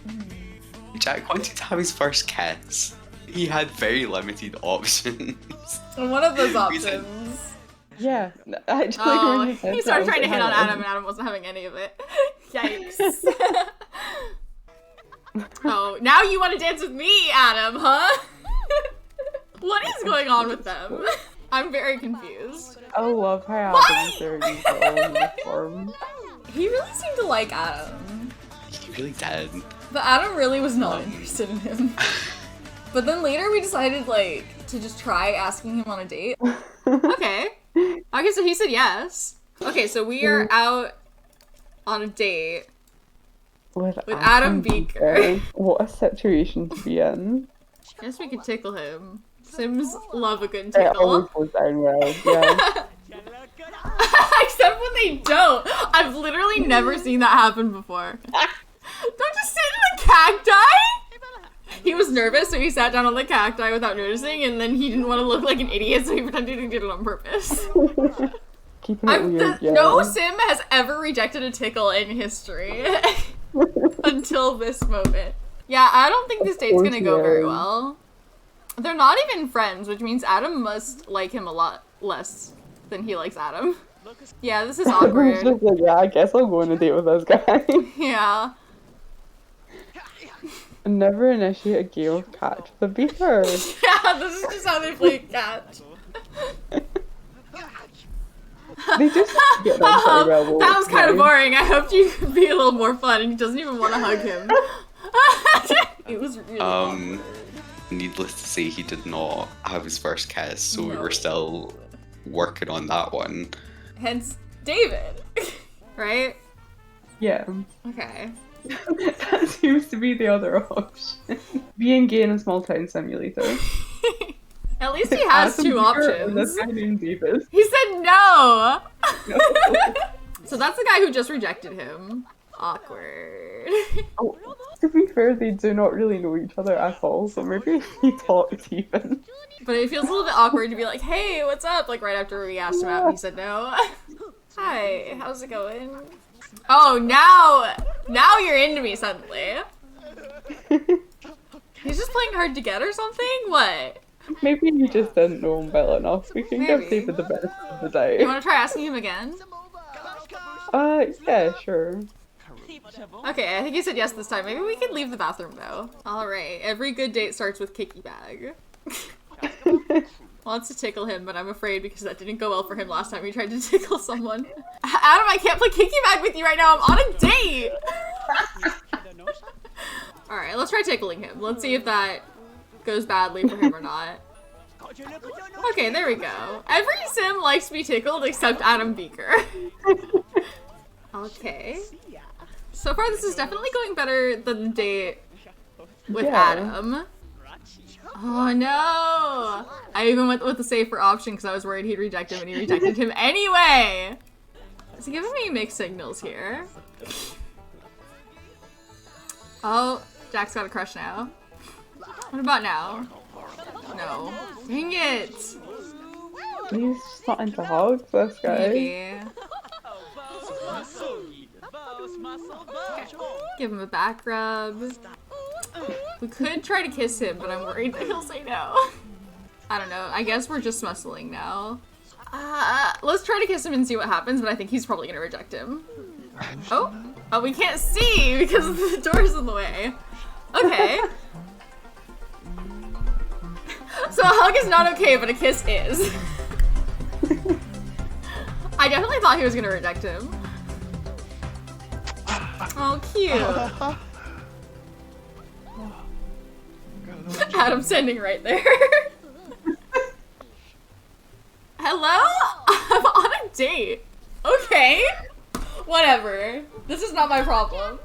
A: Jack wanted to have his first kiss. He had very limited options.
B: And one of those options.
G: Yeah, actually.
B: He started trying to hit on Adam and Adam wasn't having any of it. Yikes. Oh, now you want to dance with me, Adam, huh? What is going on with them? I'm very confused.
G: I love how Adam's there in his own uniform.
B: He really seemed to like Adam.
A: He really did.
B: But Adam really was not interested in him. But then later we decided, like, to just try asking him on a date. Okay. Okay, so he said yes. Okay, so we are out on a date with Adam Beaker.
G: What a situation to be in.
B: I guess we could tickle him. Sims love a good
G: It
B: tickle.
G: always goes down well, yeah.
B: Except when they don't. I've literally never seen that happen before. Don't just sit in the cacti! He was nervous, so he sat down on the cacti without noticing, and then he didn't want to look like an idiot, so he pretended he did it on purpose.
G: Keeping it weird, yeah.
B: No sim has ever rejected a tickle in history. Until this moment. Yeah, I don't think this date's gonna go very well. They're not even friends, which means Adam must like him a lot less than he likes Adam. Yeah, this is awkward.
G: Just like, yeah, I guess I'll go on a date with this guy.
B: Yeah.
G: Never initiate a game of catch the beaker.
B: Yeah, this is just how they play catch.
G: They just get that very well.
B: That was kind of boring. I hoped you could be a little more fun, and he doesn't even want to hug him. It was really awkward.
A: Needless to say, he did not have his first kiss, so we were still working on that one.
B: Hence, David. Right?
G: Yeah.
B: Okay.
G: That seems to be the other option. Being gay in a small town simulator.
B: At least he has two options.
G: This guy named David.
B: He said no! So that's the guy who just rejected him. Awkward.
G: Oh, to be fair, they do not really know each other at all, so maybe he talked even.
B: But it feels a little bit awkward to be like, hey, what's up? Like right after we asked him out and he said no. Hi, how's it going? Oh, now you're into me suddenly. He's just playing hard to get or something? What?
G: Maybe you just didn't know him well enough. We can give David the benefit of the doubt.
B: You want to try asking him again?
G: Yeah, sure.
B: Okay, I think you said yes this time. Maybe we can leave the bathroom though. Alright, every good date starts with kicky bag. Wants to tickle him, but I'm afraid because that didn't go well for him last time he tried to tickle someone. Adam, I can't play kicky bag with you right now. I'm on a date! Alright, let's try tickling him. Let's see if that goes badly for him or not. Okay, there we go. Every sim likes to be tickled except Adam Beaker. Okay. So far, this is definitely going better than the date with Adam. Oh no! I even went with the safer option because I was worried he'd reject him, and he rejected him anyway! Is he giving me mixed signals here? Oh, Jack's got a crush now. What about now? No. Dang it!
G: He's just not into hugs, this guy.
B: Maybe. Okay. Give him a back rub. We could try to kiss him, but I'm worried that he'll say no. I don't know. I guess we're just muscling now. Let's try to kiss him and see what happens, but I think he's probably gonna reject him. Oh, we can't see because the door's in the way. Okay. So a hug is not okay, but a kiss is. I definitely thought he was gonna reject him. Oh, cute. Adam sending right there. Hello? I'm on a date. Okay. Whatever. This is not my problem.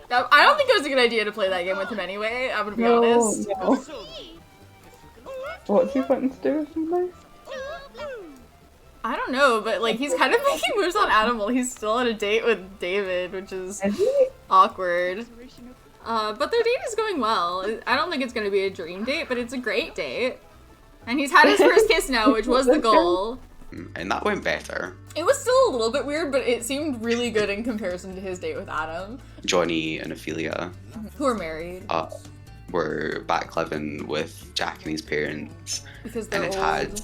B: Now, I don't think it was a good idea to play that game with him anyway, I'm gonna be honest.
G: No. What's he wanting to do with him though?
B: I don't know, but like he's kind of making moves on Adam while he's still on a date with David, which is awkward. But their date is going well. I don't think it's gonna be a dream date, but it's a great date. And he's had his first kiss now, which was the goal.
A: And that went better.
B: It was still a little bit weird, but it seemed really good in comparison to his date with Adam.
A: Johnny and Ophelia,
B: who are married,
A: were back living with Jack and his parents.
B: Because they're
A: and it
B: old.
A: had,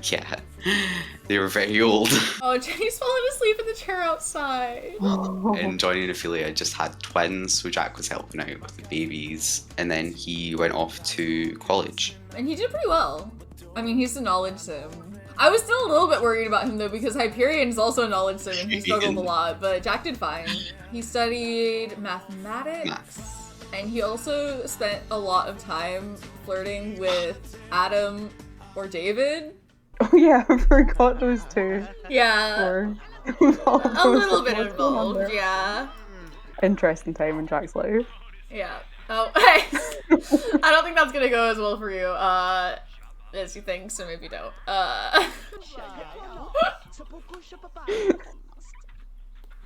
A: yeah, they were very old.
B: Oh, Jenny's falling asleep in the chair outside.
A: And Johnny and Ophelia just had twins, so Jack was helping out with the babies. And then he went off to college.
B: And he did pretty well. I mean, he's a knowledge sim. I was still a little bit worried about him though, because Hyperion is also a knowledge sim and he struggled a lot, but Jack did fine. He studied mathematics, and he also spent a lot of time flirting with Adam or David.
G: Oh yeah, I forgot those two.
B: Yeah. A little bit involved, yeah.
G: Interesting time in Jack's life.
B: Yeah. Oh, hey. I don't think that's gonna go as well for you, as you think, so maybe don't.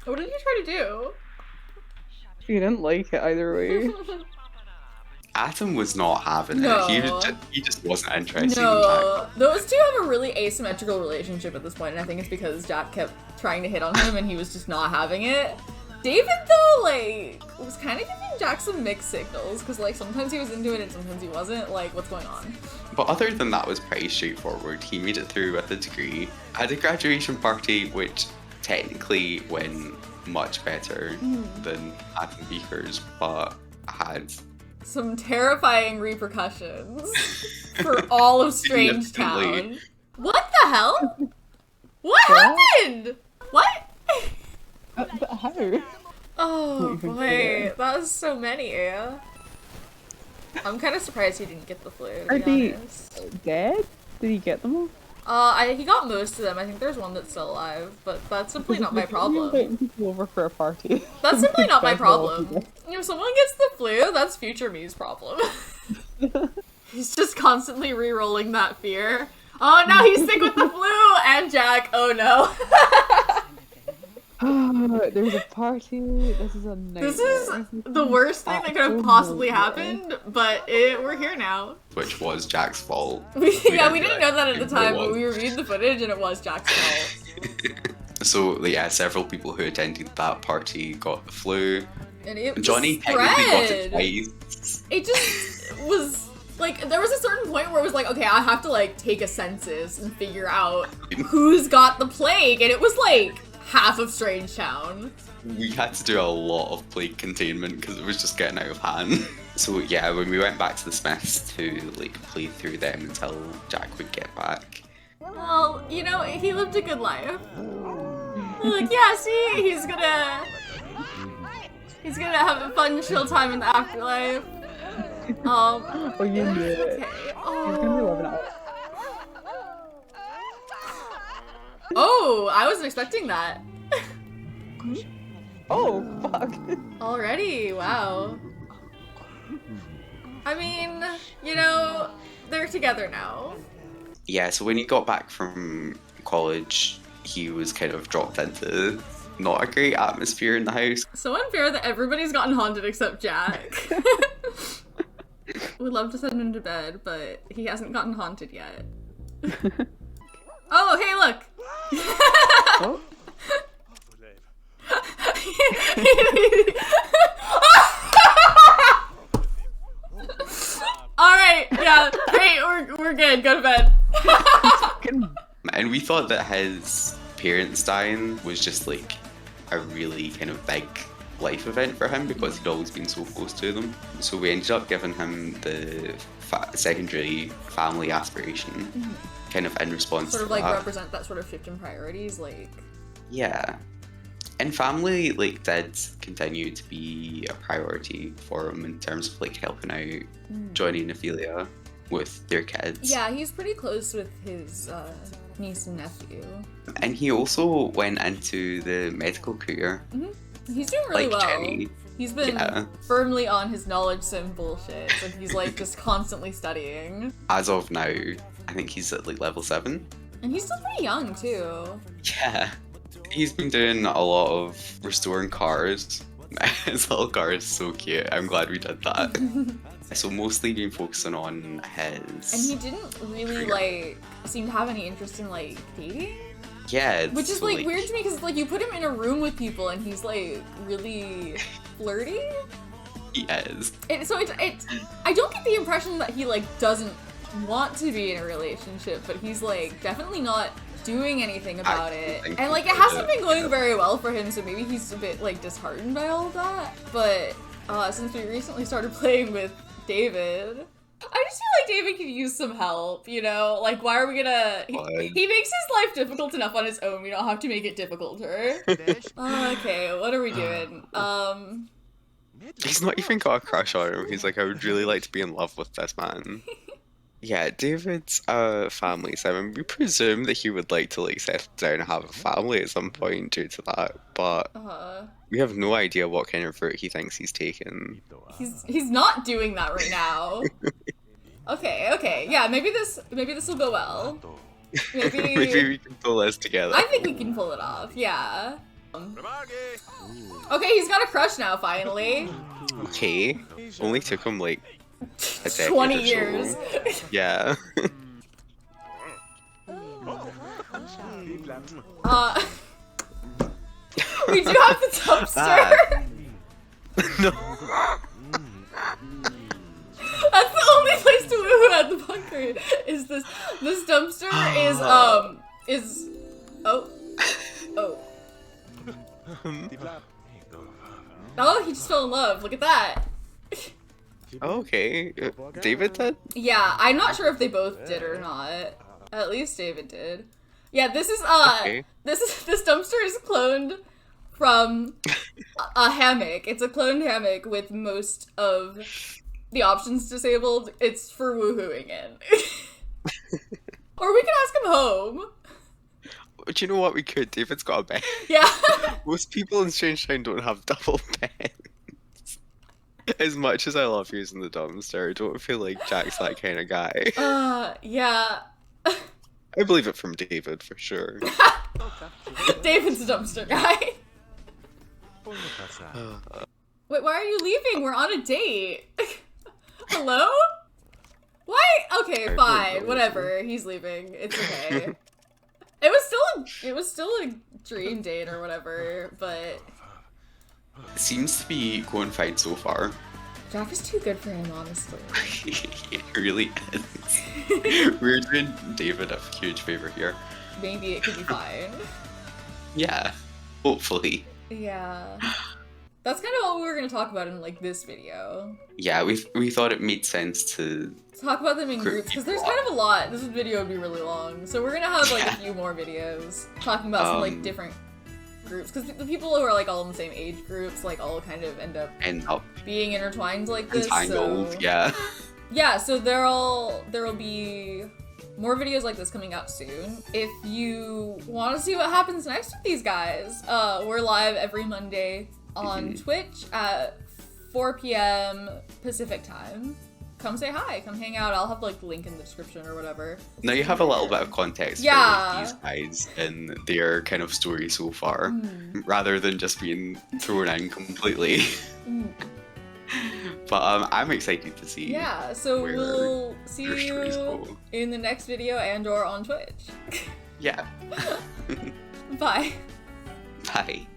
B: What did you try to do?
G: He didn't like it either way.
A: Adam was not having
B: No.
A: it. He just wasn't interested in
B: No,
A: Jack.
B: those two have a really asymmetrical relationship at this point, and I think it's because Jack kept trying to hit on him and he was just not having it. David, though, like, was kind of giving Jack some mixed signals, because, like, sometimes he was into it and sometimes he wasn't. Like, what's going on?
A: But other than that, it was pretty straightforward. He made it through with a degree. Had a graduation party, which technically went much better than Adam Beaker's, but had
B: Some terrifying repercussions for all of Strangetown. What the hell? What happened? What?
G: But how?
B: Oh boy, that was so many. I'm kind of surprised he didn't get the flu, to
G: Are
B: be
G: they
B: honest.
G: dead? Did he get them all?
B: He got most of them. I think there's one that's still alive, but that's simply not my problem.
G: Inviting people over for a party.
B: That's simply not my
G: That's all
B: problem.
G: people.
B: If someone gets the flu, that's future me's problem. He's just constantly re-rolling that fear. Oh no, he's sick with the flu! And Jack, oh no.
G: There's a party. This is a nightmare.
B: This is the worst thing that could have possibly happened, but we're here now.
A: which was Jack's fault.
B: We didn't know that at the time, but we reviewed the footage and it was Jack's fault.
A: So yeah, several people who attended that party got the flu.
B: And it
A: Johnny
B: spread.
A: technically got it twice.
B: It just was Like, there was a certain point where it was like, okay, I have to, like, take a census and figure out who's got the plague, and it was, like, half of Strangetown.
A: We had to do a lot of plague containment because it was just getting out of hand. So yeah, when we went back to the Smiths to, like, play through them until Jack would get back.
B: Well, you know, he lived a good life. Like, yeah, see, he's gonna have a fun, chill time in the afterlife.
G: Oh, you knew it.
B: Okay.
G: He's gonna be loving it.
B: Oh, I wasn't expecting that.
G: Oh, fuck.
B: Already, wow. I mean, you know, they're together now.
A: Yeah, so when he got back from college, he was kind of dropped into not a great atmosphere in the house.
B: So unfair that everybody's gotten haunted except Jack. We'd love to send him to bed, but he hasn't gotten haunted yet. Oh, hey, look!
G: Oh.
B: Alright, yeah, great, we're good, go to bed.
A: And we thought that his parents dying was just like a really kind of big life event for him because he'd always been so close to them. So we ended up giving him the secondary family aspiration, kind of in response
B: Sort of
A: to
B: like
A: that.
B: represent that sort of shift in priorities, like...
A: Yeah. And family, like, did continue to be a priority for him in terms of, like, helping out Johnny and Ophelia with their kids.
B: Yeah, he's pretty close with his niece and nephew.
A: And he also went into the medical career.
B: He's doing really
A: Like
B: well.
A: Jenny.
B: He's been firmly on his knowledge sim bullshit, so he's like just constantly studying.
A: As of now, I think he's at like level 7.
B: And he's still pretty young too.
A: Yeah. He's been doing a lot of restoring cars. His little car is so cute. I'm glad we did that. So mostly been focusing on his...
B: And he didn't really like seem to have any interest in like dating.
A: Yeah, it's
B: Which is
A: so,
B: like weird to me because like you put him in a room with people and he's like really flirty.
A: He is.
B: I don't get the impression that he like doesn't want to be in a relationship, but he's like definitely not doing anything about it. And like it hasn't been going very well for him, so maybe he's a bit like disheartened by all of that. But since we recently started playing with David, I just feel like David could use some help, you know? Like, why are we gonna... He makes his life difficult enough on his own, we don't have to make it difficulter. Okay, what are we doing?
A: He's not even got a crush on him. He's like, I would really like to be in love with this man. Yeah, David's family, Simon. We presume that he would like to like settle down and have a family at some point due to that, but we have no idea what kind of route he thinks he's taken.
B: He's not doing that right now. Okay, yeah, maybe this will go well. Maybe
A: we can pull this together.
B: I think we can pull it off. Yeah. Okay, he's got a crush now. Finally.
A: Okay, only took him like a decade
B: 20
A: or so.
B: years.
A: Yeah.
B: We do have the dumpster.
A: No.
B: That's the only place to woohoo at the bunker. Is this dumpster is oh, he just fell in love. Look at that.
A: Okay, David did?
B: Yeah, I'm not sure if they both did or not. At least David did. Yeah, this is
A: Okay.
B: this dumpster is cloned from a hammock. It's a cloned hammock with most of the options disabled. It's for woohooing in. Or we can ask him home.
A: Do you know what we could? David's got a bed.
B: Yeah.
A: Most people in Strangetown don't have double beds. As much as I love using the dumpster, I don't feel like Jack's that kind of guy.
B: Yeah.
A: I believe it from David, for sure.
B: David's a dumpster guy. Wait, why are you leaving? We're on a date. Hello? Why? Okay, fine. Whatever. He's leaving. It's okay. It was still a dream date or whatever, but
A: It seems to be going fine so far.
B: Jack is too good for him, honestly.
A: It really is. We're doing David a huge favor here.
B: Maybe it could be fine.
A: Yeah, hopefully.
B: Yeah. That's kind of what we were going to talk about in, like, this video.
A: Yeah, we thought it made sense to
B: talk about them in groups, because there's kind of a lot. This video would be really long. So we're going to have, like, a few more videos talking about some, like, different groups. Because the people who are, like, all in the same age groups, like, all kind of end up being intertwined like this.
A: Entangled,
B: so...
A: yeah.
B: Yeah, so there will be more videos like this coming out soon. If you want to see what happens next with these guys, we're live every Monday on Twitch at 4 p.m. Pacific time. Come say hi, come hang out. I'll have like the link in the description or whatever.
A: Now you have a little bit of context for like, these guys and their kind of story so far, rather than just being thrown in completely. But I'm excited to see.
B: Yeah, so we'll see you in the next video and or on Twitch.
A: Yeah.
B: Bye.
A: Bye.